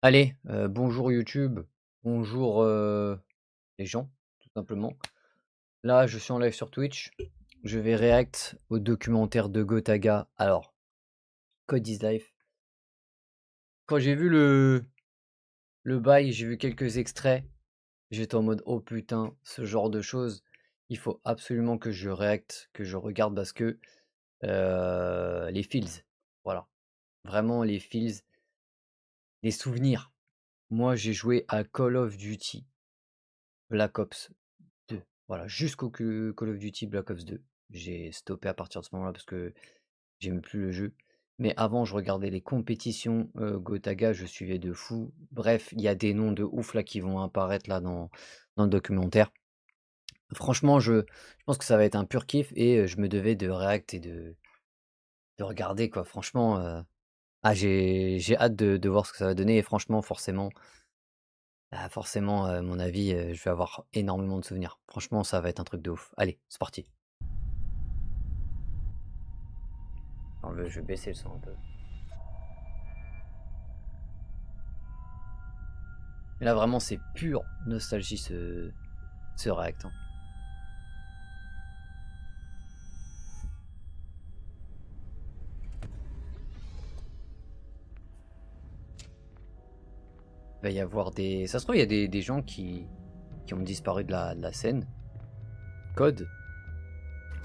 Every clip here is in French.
Allez, bonjour YouTube, bonjour, les gens, tout simplement. Là, je suis en live sur Twitch. Je vais react au documentaire de Gotaga. Alors, Code is Life. Quand j'ai vu le bail, j'ai vu quelques extraits, j'étais en mode: «Oh putain, ce genre de choses, il faut absolument que je react, que je regarde» parce que, les feels, voilà. Vraiment les feels, les souvenirs. Moi, j'ai joué à Call of Duty Black Ops 2. Voilà, jusqu'au Call of Duty Black Ops 2. J'ai stoppé à partir de ce moment-là parce que j'aimais plus le jeu. Mais avant, je regardais les compétitions Gotaga, je suivais de fou. Bref, il y a des noms de ouf là qui vont apparaître là dans le documentaire. Franchement, je pense que ça va être un pur kiff et je me devais de react et de regarder quoi. Franchement, j'ai hâte de voir ce que ça va donner et franchement, forcément, forcément, à mon avis, je vais avoir énormément de souvenirs. Franchement, ça va être un truc de ouf. Allez, c'est parti. Alors, je vais baisser le son un peu. Mais là, vraiment, c'est pure nostalgie ce react, hein. Il va y avoir des. Ça se trouve, il y a des gens qui ont disparu de la scène. Code,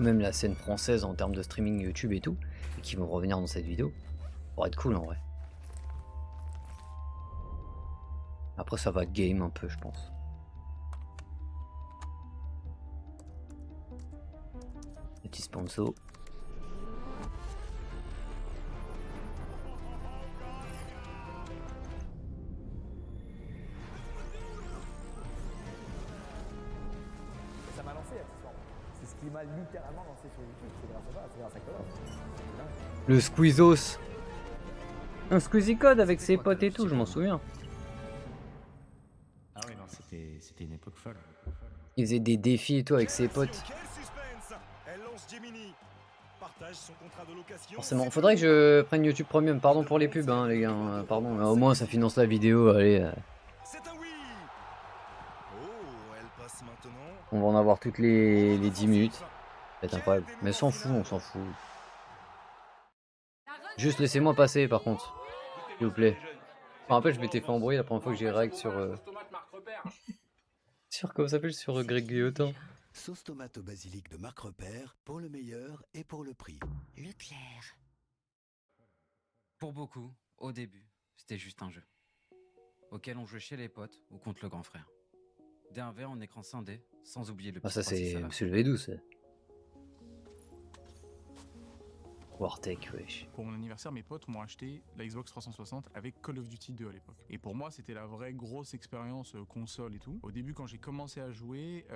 même la scène française en termes de streaming YouTube et tout, et qui vont revenir dans cette vidéo. Ça pourrait être cool en vrai. Après, ça va game un peu, je pense. Petit sponsor. Ça m'a lancé accessoirement. C'est ce qui m'a littéralement lancé sur YouTube, c'est grâce à ça, c'est grâce à Call of. C'est dingue. Le Squeezos. Un Squeezie Code avec ses potes et tout, je m'en souviens. Ah oui, non, c'était une époque folle. Il faisait des défis et tout avec ses potes. Quel suspense! Elle lance Gemini. Partage son contrat de location. Forcément, faudrait que je prenne YouTube Premium. Pardon pour les pubs, hein, les gars. Pardon, mais au moins ça finance la vidéo. Allez, C'est un oui. Oh, elle passe maintenant. on va en avoir toutes les 10 minutes. Offensif. Ça va être Quelle incroyable. Mais s'en fout, on démonstration. s'en fout. Juste laissez-moi passer par contre, s'il vous plaît. Je me rappelle, je m'étais fait embrouiller la première fois que j'ai réact sur comment ça s'appelle, sur Greg Guillotin. Sauce tomate au basilic de Marc Repère, pour le meilleur et pour le prix. Leclerc. Pour beaucoup, au début, c'était juste un jeu. Auquel on jouait chez les potes ou contre le grand frère. Des 1v en écran scindé, sans oublier le Ah, petit ça 3-6 c'est à la Monsieur fin. le V12. Wartech, wesh. Pour mon anniversaire, mes potes m'ont acheté la Xbox 360 avec Call of Duty 2 à l'époque. Et pour moi, c'était la vraie grosse expérience console et tout. Au début, quand j'ai commencé à jouer,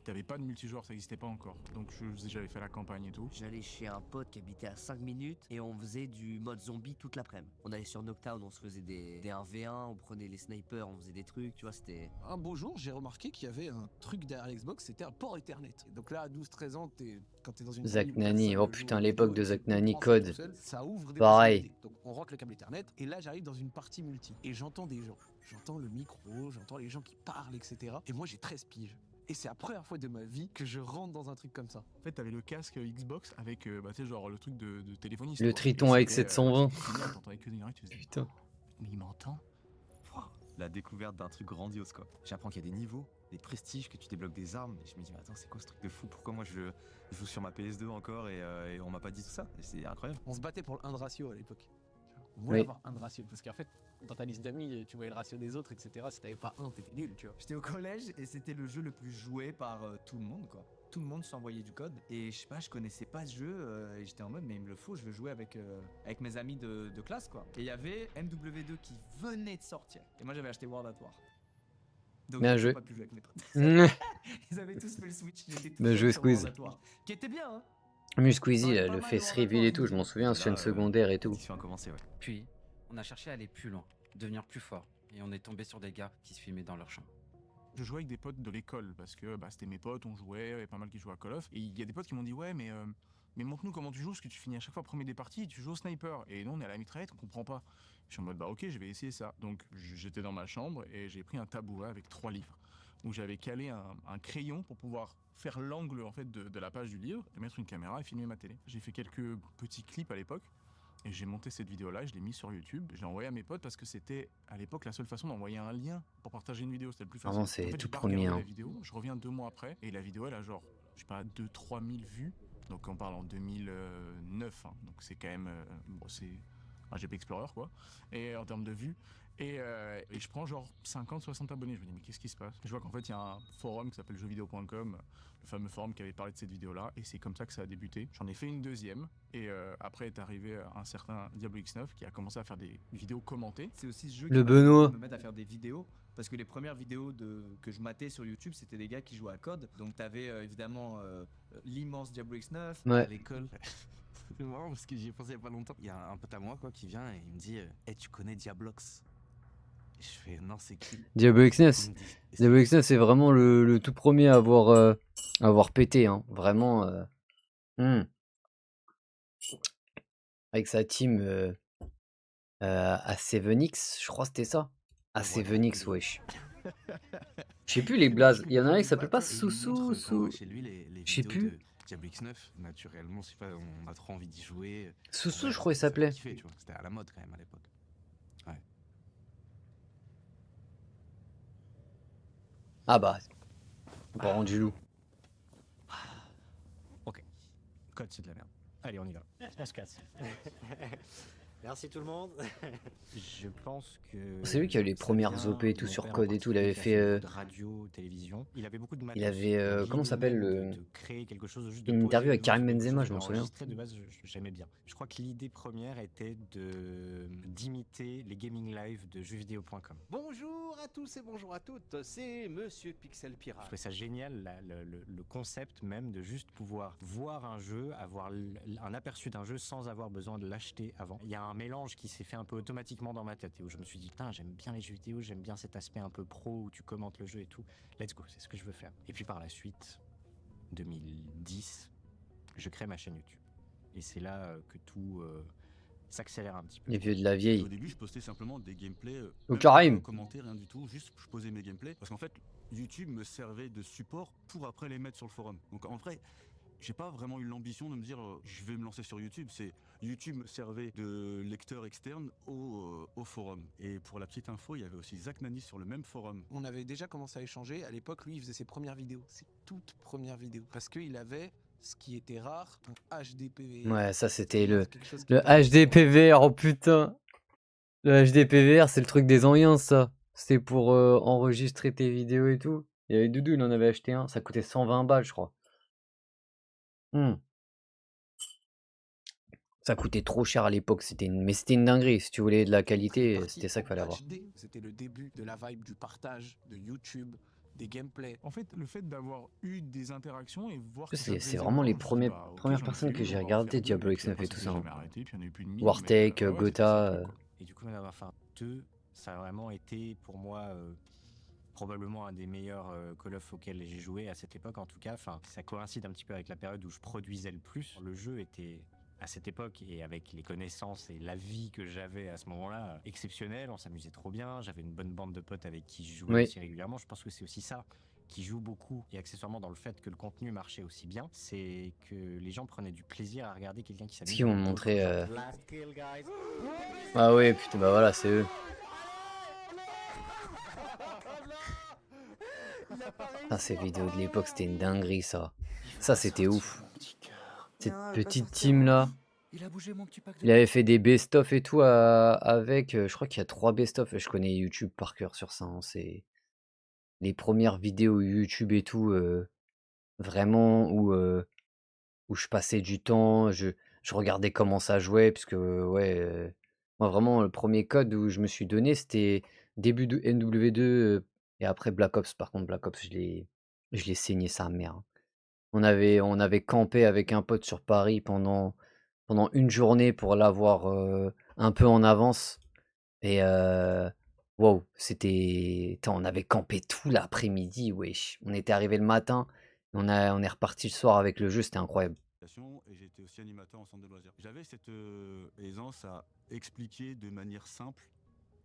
t'avais pas de multijoueur, ça n'existait pas encore. Donc j'avais fait la campagne et tout. J'allais chez un pote qui habitait à 5 minutes et on faisait du mode zombie toute l'après-midi. On allait sur Noctown, on se faisait des 1v1, on prenait les snipers, on faisait des trucs, tu vois, c'était... Un beau jour, j'ai remarqué qu'il y avait un truc derrière l'Xbox, c'était un port Ethernet. Et donc là, à 12-13 ans, quand t'es dans une Zach famille où Nani, personne oh ne joue putain, aux l'époque vidéos de et Zach tu Nani, comprends ça tout Code. seul, ça ouvre des Pareil. possibilités. Donc on rentre le câble Ethernet et là, j'arrive dans une partie multi. Et j'entends des gens. J'entends le micro, j'entends les gens qui parlent, etc. Et moi, j'ai 13 piges. Et c'est la première fois de ma vie que je rentre dans un truc comme ça. En fait, t'avais le casque Xbox avec, tu sais, genre le truc de téléphoniste. Le quoi. Triton Et avec c'était, 720. c'était génial, t'entendais que des oreilles, tu faisais, Putain. mais il m'entend. La découverte d'un truc grandiose, quoi. J'apprends qu'il y a des niveaux, des prestiges, que tu débloques des armes. Et je me dis, mais attends, c'est quoi ce truc de fou? Pourquoi moi je joue sur ma PS2 encore et on m'a pas dit tout ça? Et c'est incroyable. On se battait pour le 1 de ratio à l'époque. On Oui. voulait avoir 1 de ratio. Parce qu'en fait, dans ta liste d'amis, tu voyais le ratio des autres, etc. Si t'avais pas 1, t'étais nul, tu vois. J'étais au collège et c'était le jeu le plus joué par tout le monde, quoi. Tout le monde s'envoyait du code et je sais pas, je connaissais pas ce jeu et j'étais en mode mais il me le faut, je veux jouer avec mes amis de classe, quoi. Et il y avait MW2 qui venait de sortir et moi j'avais acheté World at War. Donc Bien j'ai joué. pas pu jouer avec mes potes. Bien Ils avaient tous fait le switch, j'étais tout joué, seul sur Squeeze. World at War. Qui était bien, hein. Squeezie, Ça là, aurait le pas face mal reveal et tout, je m'en souviens, Et chaîne là, secondaire et tout. discussion a commencé, ouais. Puis, on a cherché à aller plus loin, devenir plus fort, et on est tombé sur des gars qui se filmaient dans leur chambre. Je jouais avec des potes de l'école parce que c'était mes potes, on jouait, il y avait pas mal qui jouaient à Call of. Et il y a des potes qui m'ont dit ouais mais mais montre-nous comment tu joues, parce que tu finis à chaque fois premier des parties, tu joues au sniper. Et nous, on est à la mitraillette, on comprend pas. Je suis en mode, bah ok, je vais essayer ça. Donc j'étais dans ma chambre et j'ai pris un tabouret avec 3 livres, où j'avais calé un crayon pour pouvoir faire l'angle en fait de la page du livre, et mettre une caméra et filmer ma télé. J'ai fait quelques petits clips à l'époque, et j'ai monté cette vidéo-là, et je l'ai mise sur YouTube, je l'ai envoyé à mes potes parce que c'était à l'époque la seule façon d'envoyer un lien pour partager une vidéo, c'était le plus facile. Vraiment, En c'est fait, tout j'ai pas premier. regardé Hein. la vidéo, je reviens 2 mois après, et la vidéo elle a genre, je sais pas, 2-3 000 vues, donc on parle en 2009, hein, donc c'est quand même, bon, c'est un GP Explorer quoi, et en termes de vues. Et je prends genre 50-60 abonnés. Je me dis, mais qu'est-ce qui se passe? Je vois qu'en fait, il y a un forum qui s'appelle jeuxvideo.com, le fameux forum qui avait parlé de cette vidéo-là, et c'est comme ça que ça a débuté. J'en ai fait une deuxième, et après est arrivé un certain Diablo X9 qui a commencé à faire des vidéos commentées. C'est aussi ce jeu Le qui m'a permis Benoît. de me mettre à faire des vidéos. Parce que les premières vidéos que je matais sur YouTube, c'était des gars qui jouaient à COD. Donc t'avais évidemment l'immense Diablo X9. À Ouais. l'école. C'est marrant parce que j'y ai pensé il y a pas longtemps. Il y a un pote à moi quoi qui vient et il me dit tu connais Diablox? Et je fais non, c'est qui? Diablo Il X9. me dit, Diablo X9, c'est vraiment le tout premier à avoir pété. Hein. Vraiment. Avec sa team à 7X, je crois que c'était ça. À 7X, wesh. Je sais plus les blazes. Il y en a un qui s'appelle pas Soussou. Chez lui, les Je sais vidéos plus. de Diablo X9, naturellement, je sais pas, on a trop envie d'y jouer. Soussou, Ouais, je crois qu'il ça s'appelait. kiffait, tu vois. C'était à la mode quand même à l'époque. Ouais. Ah bah. On peut rendre du loup. Ok. Code, c'est de la merde. Allez, on y va. On se casse. Merci tout le monde. Je pense que. C'est lui qui a eu les ça premières vient OP et de tout mon sur père en Code et tout. Il avait particulier, qui a fait. beaucoup de radio, télévision. Il avait beaucoup de matos. Il avait. Comment ça L'idée s'appelle même le. de créer quelque chose, juste de Une poser interview avec devant Karim quelque Benzema, chose je et m'en souviens. d'enregistrer, de base, j'aimais bien. Je crois que l'idée première était d'imiter les gaming live de jeuxvideo.com. Bonjour à tous et bonjour à toutes, c'est Monsieur Pixel Je Pirate. trouvais ça génial, le concept même de juste pouvoir voir un jeu, avoir un aperçu d'un jeu sans avoir besoin de l'acheter avant. Il y a un mélange qui s'est fait un peu automatiquement dans ma tête et où je me suis dit, putain, j'aime bien les jeux vidéo, j'aime bien cet aspect un peu pro où tu commentes le jeu et tout. Let's go, c'est ce que je veux faire. Et puis par la suite, 2010, je crée ma chaîne YouTube. Et c'est là que tout s'accélère un petit peu. Les vieux de la vieille. Au début, je postais simplement des gameplays. Au Même Karim. pas commenter, rien du tout. Juste, je posais mes gameplays. Parce qu'en fait, YouTube me servait de support pour après les mettre sur le forum. Donc en vrai, j'ai pas vraiment eu l'ambition de me dire je vais me lancer sur YouTube. C'est YouTube me servait de lecteur externe au forum. Et pour la petite info, il y avait aussi Zach Nani sur le même forum. On avait déjà commencé à échanger. À l'époque, lui, il faisait ses premières vidéos. Ses toutes premières vidéos. Parce qu'il avait ce qui était rare, un HDPVR. Ouais, ça c'était C'est-à-dire le quelque chose qui était HDPVR. Oh putain. Le HDPVR, c'est le truc des anciens, ça. C'était pour enregistrer tes vidéos et tout. Il y avait Doudou, il en avait acheté un. Ça coûtait 120 balles, je crois. Ça coûtait trop cher à l'époque. Mais c'était une dinguerie. Si tu voulais de la qualité, c'était ça qu'il fallait avoir. HD. C'était le début de la vibe du partage, de YouTube, des gameplays. En fait, le fait d'avoir eu des interactions et voir que ça C'est plaisait vraiment les aux gens, je me suis dit, premières ok, j'en ai personnes fait que une, j'ai on va en regardé faire deux, Diablo et puis X9 après, et tout ça ça. s'est hein. jamais arrêté, puis il y en a eu plus de 1000, Wartake, mais ouais, Gotha. c'était cool, quoi. Et du coup, d'en avoir fait deux, ça a vraiment été pour moi probablement un des meilleurs Call of auxquels j'ai joué à cette époque en tout cas. Enfin, ça coïncide un petit peu avec la période où je produisais le plus. Le jeu était à cette époque et avec les connaissances et la vie que j'avais à ce moment-là exceptionnel. On s'amusait trop bien. J'avais une bonne bande de potes avec qui je jouais Oui. aussi régulièrement. Je pense que c'est aussi ça qui joue beaucoup et accessoirement dans le fait que le contenu marchait aussi bien, c'est que les gens prenaient du plaisir à regarder quelqu'un qui s'amuse. Est-ce qu'ils vont me avec montrer d'autres gens. Last kill, guys. Ah ouais, putain, bah voilà, c'est eux. Ah, ces vidéos de l'époque, c'était une dinguerie, ça. Ça, c'était ouf. Cette petite team là. Il a bougé mon petit pack de... Il avait fait des best-of et tout avec. Je crois qu'il y a 3 best-of. Je connais YouTube par cœur sur ça. Hein, c'est les premières vidéos YouTube et tout. Vraiment où je passais du temps. Je regardais comment ça jouait. Puisque, ouais. Moi, vraiment, le premier code où je me suis donné, c'était début de NW2 et après Black Ops. Par contre, Black Ops, je l'ai saigné sa mère. Hein. On avait campé avec un pote sur Paris pendant une journée pour l'avoir un peu en avance. Et wow, c'était. Tain, on avait campé tout l'après-midi, wesh. On était arrivé le matin, on est reparti le soir avec le jeu, c'était incroyable. location et j'étais aussi animateur en centre de loisirs. J'avais cette aisance à expliquer de manière simple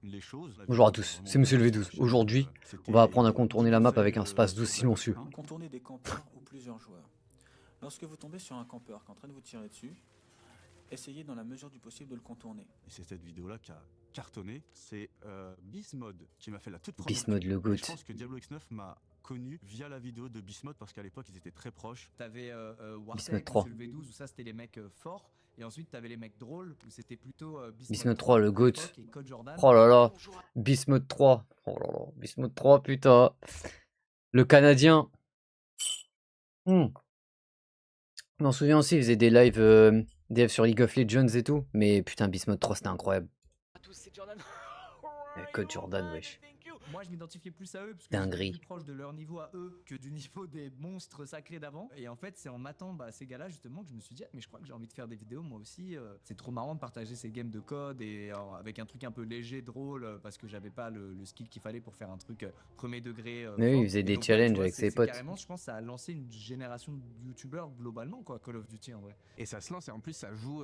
les choses. Bonjour à tous, c'est Monsieur le V12. Aujourd'hui, on va apprendre à contourner la map avec un space 12 silencieux. Contourner des campeurs ou plusieurs joueurs. Lorsque vous tombez sur un campeur qui est en train de vous tirer dessus, essayez dans la mesure du possible de le contourner. Et c'est cette vidéo-là qui a cartonné. C'est Bismod qui m'a fait la toute première. Bismod le GOAT. Je pense que Diablo X9 m'a connu via la vidéo de Bismod parce qu'à l'époque ils étaient très proches. T'avais Bismod Wartech, 3. Monsieur le V12 où ça c'était les mecs forts. Et ensuite t'avais les mecs drôles où c'était plutôt Bismod 3 le GOAT. et Code Jordan. Oh là là, Bismod 3. Oh là là, Bismod 3 putain. Le Canadien. Je m'en souviens aussi, il faisait des lives dev sur League of Legends et tout. Mais putain, Bismod 3 c'était incroyable. À tous, c'est Jordan. Code Jordan, wesh. Moi je m'identifiais plus à eux parce que Dinguerie. j'étais plus proche de leur niveau à eux que du niveau des monstres sacrés d'avant. Et en fait c'est en matant ces gars-là justement que je me suis dit ah, mais je crois que j'ai envie de faire des vidéos moi aussi. C'est trop marrant de partager ces games de code et avec un truc un peu léger, drôle parce que j'avais pas le skill qu'il fallait pour faire un truc premier degré. Mais oui, fort. il faisait Et des donc, challenges tu vois, avec ses c'est potes. Carrément je pense que ça a lancé une génération de youtubeurs globalement quoi, Call of Duty en vrai. Et ça se lance et en plus ça joue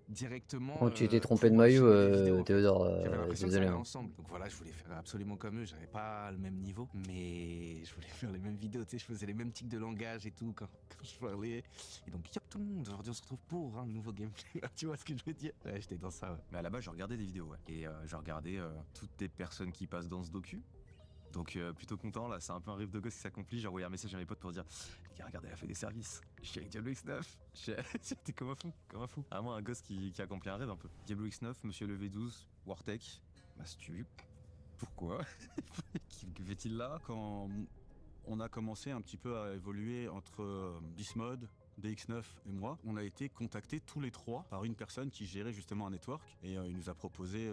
directement. Oh, tu t'es trompé de pour maillot, filmer les vidéos, en fait. Théodore. J'avais l'impression que ça Désolé. allait hein. ensemble. Donc voilà, je voulais faire absolument comme eux. J'avais pas le même niveau, mais je voulais faire les mêmes vidéos. Tu sais, je faisais les mêmes tics de langage et tout quand je parlais. Et donc, yop tout le monde. Aujourd'hui, on se retrouve pour un nouveau gameplay. Tu vois ce que je veux dire? Ouais, j'étais dans ça. Ouais. Mais à la base, je regardais des vidéos, ouais. Et je regardais toutes les personnes qui passent dans ce docu. Donc plutôt content, là, c'est un peu un rêve de gosse qui s'accomplit. J'ai envoyé un message à mes potes pour dire les gars, regardez, elle a fait des services. Je suis avec Diablo X9. J'étais comme un fou, comme un fou. Vraiment un gosse qui accomplit un rêve un peu. Diablo X9, Monsieur le V12, Wartech, Mastu. Pourquoi? Que fait-il là? Quand on a commencé un petit peu à évoluer entre Bismod, DX9 et moi, on a été contactés tous les trois par une personne qui gérait justement un network et il nous a proposé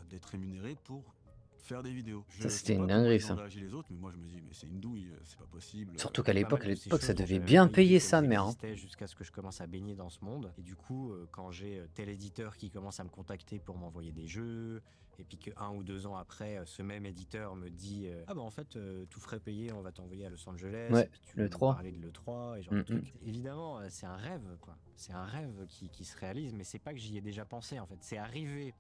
d'être rémunéré pour faire des vidéos. Ça, Je c'était sais une pas comment dinguerie, ils ont ça. réagi les autres, mais moi je me dis mais c'est une douille, c'est pas possible. Surtout qu'à Il y a pas l'époque, mal de ces ça choses dont devait j'avais bien pas idée payer qu'elles sa mère. Hein. existaient jusqu'à ce que je commence à baigner dans ce monde. Et du coup, quand j'ai tel éditeur qui commence à me contacter pour m'envoyer des jeux, et puis que 1 ou 2 ans après, ce même éditeur me dit ah bah en fait, tout frais payé, on va t'envoyer à Los Angeles. Ouais, et puis tu le vas nous 3. parler de l'E3 et genre de trucs. Évidemment, c'est un rêve, quoi. C'est un rêve qui se réalise, mais c'est pas que j'y ai déjà pensé en fait. C'est arrivé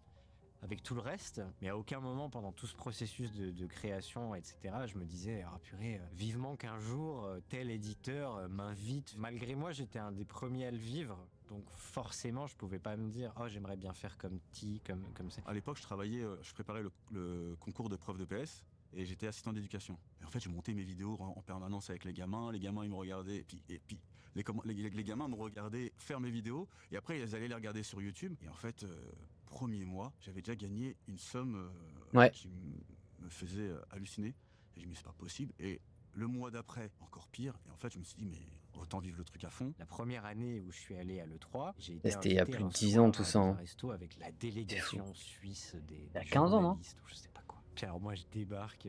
avec tout le reste, mais à aucun moment pendant tout ce processus de création, etc., je me disais, ah purée, vivement qu'un jour, tel éditeur m'invite. Malgré moi, j'étais un des premiers à le vivre, donc forcément, je pouvais pas me dire, oh, j'aimerais bien faire comme Ti, comme ça. À l'époque, je travaillais, je préparais le concours de prof de PS et j'étais assistant d'éducation. Et en fait, je montais mes vidéos en permanence avec les gamins ils me regardaient, et puis les gamins me regardaient faire mes vidéos, et après ils allaient les regarder sur YouTube. Et en fait, premier mois, j'avais déjà gagné une somme qui me faisait halluciner. Et je me dis, c'est pas possible. Et le mois d'après, encore pire. Et en fait, je me suis dit, mais autant vivre le truc à fond. La première année où je suis allé à l'E3, j'ai été C'était il y a invité plus de un 10 soir ans, tout ça. dans un hein. resto avec la délégation suisse des Il y a 15 ans, non? journalistes ou je sais pas quoi. Puis alors moi je débarque,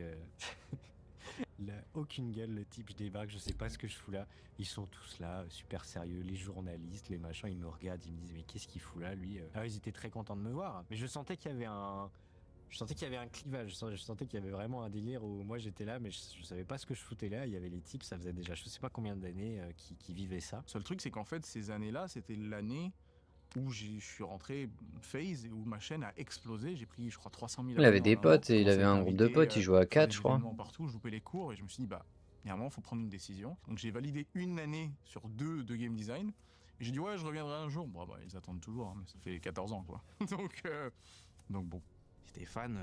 il a aucune gueule le type, je débarque, je sais pas ce que je fous là. Ils sont tous là, super sérieux, les journalistes, les machins, ils me regardent, ils me disent mais qu'est-ce qu'il fout là lui? Alors ils étaient très contents de me voir, mais je sentais qu'il y avait un clivage, je sentais qu'il y avait vraiment un délire où moi j'étais là, mais je savais pas ce que je foutais là. Il y avait les types, ça faisait déjà je sais pas combien d'années qui vivaient ça. Le seul truc, c'est qu'en fait, ces années-là, c'était l'année où je suis rentré phase et où ma chaîne a explosé. J'ai pris, je crois, 300 000 Il avait abonnés des en un an. potes, et il Commencé avait à être un groupe de invité, potes, il jouait à faire 4, des je crois. événements partout, je loupais les cours et je me suis dit, bah, il y a un moment, il faut prendre une décision. Donc j'ai validé une année sur 2 de game design. Et j'ai dit, ouais, je reviendrai un jour. Bon, bah, ils attendent toujours, hein, mais ça fait 14 ans, quoi. Donc bon. J'étais fan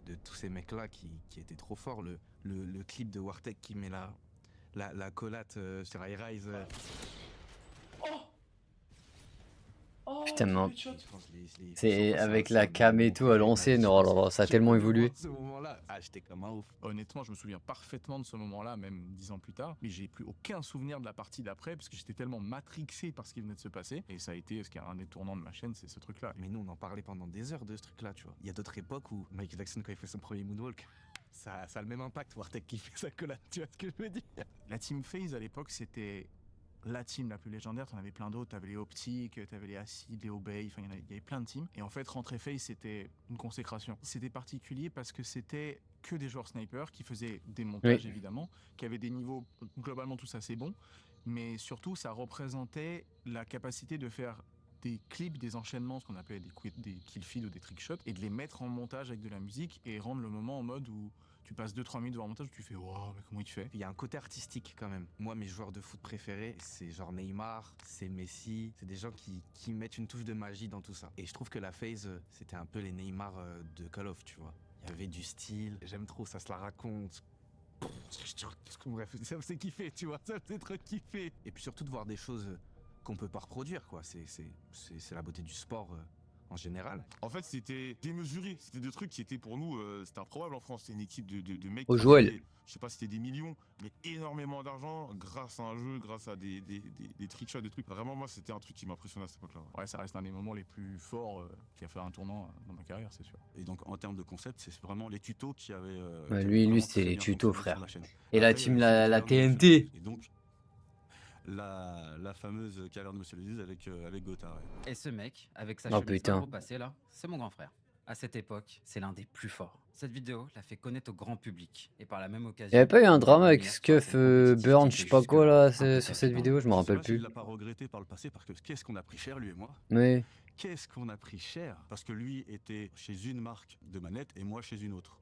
de tous ces mecs-là qui étaient trop forts. Le clip de Wartech qui met la collate sur iRise. Putain, mais c'est avec la cam et tout à l'ancienne. Oh là là, ça a tellement évolué. Ce moment-là, j'étais comme un ouf. Honnêtement, je me souviens parfaitement de ce moment-là, même 10 ans plus tard. Mais j'ai plus aucun souvenir de la partie d'après parce que j'étais tellement matrixé par ce qui venait de se passer. Et ça a été ce qui est un des tournants de ma chaîne, c'est ce truc-là. Mais nous, on en parlait pendant des heures de ce truc-là, tu vois. Il y a d'autres époques où Michael Jackson, quand il fait son premier moonwalk, ça a le même impact. Wartech qui fait sa collade, tu vois ce que je veux dire? La team FaZe à l'époque, c'était la team la plus légendaire. T'en avais plein d'autres, t'avais les Optiques, t'avais les Acid, les Obey, enfin il y avait plein de teams. Et en fait, rentrer FaZe, c'était une consécration. C'était particulier parce que c'était que des joueurs snipers qui faisaient des montages évidemment, qui avaient des niveaux globalement tous assez bons, mais surtout ça représentait la capacité de faire des clips, des enchaînements, ce qu'on appelait des kill feeds ou des trick shots, et de les mettre en montage avec de la musique et rendre le moment en mode où tu passes 2-3 minutes devant le montage où tu fais waouh, mais comment il fait? Il y a un côté artistique quand même. Moi, mes joueurs de foot préférés, c'est genre Neymar, c'est Messi, c'est des gens qui mettent une touche de magie dans tout ça. Et je trouve que la FaZe, c'était un peu les Neymar de Call of, tu vois. Il y avait du style, j'aime trop, ça se la raconte. Bref, ça me fait kiffer, tu vois, ça me fait trop kiffer. Et puis surtout de voir des choses qu'on peut pas reproduire, quoi. C'est la beauté du sport en général. En fait, c'était démesuré. C'était des trucs qui étaient pour nous, c'était improbable en France. C'était une équipe de mecs Au qui Joël. avaient, je sais pas si c'était des millions, mais énormément d'argent grâce à un jeu, grâce à des trick shots, des trucs. Vraiment, moi, c'était un truc qui m'impressionnait à cette époque-là. Ouais, ça reste un des moments les plus forts qui a fait un tournant dans ma carrière, c'est sûr. Et donc en termes de concept, c'est vraiment les tutos qui avaient. Ouais, qui avaient lui, vraiment c'est très les bien tutos, fonctionné frère. sur la chaîne. Et la Après, team, il y avait la aussi le Call of TNT. Duty. Et donc la fameuse carrière de Monsieur Lezuz avec Gotha. Ouais. Et ce mec, avec sa Oh, chemise putain. au passé là, c'est mon grand frère. À cette époque, c'est l'un des plus forts. Cette vidéo l'a fait connaître au grand public. Et par la même occasion... Il y avait pas eu un il drama a avec mis la Scuff, scène compétitive Burn, qui je sais était pas quoi là, jusque-là un peu sur cette terrifiante. vidéo, je me sais rappelle pas s'il plus. l'a pas regretté par le passé parce que qu'est-ce qu'on a pris cher lui et moi. Oui. Qu'est-ce qu'on a pris cher parce que lui était chez une marque de manette et moi chez une autre.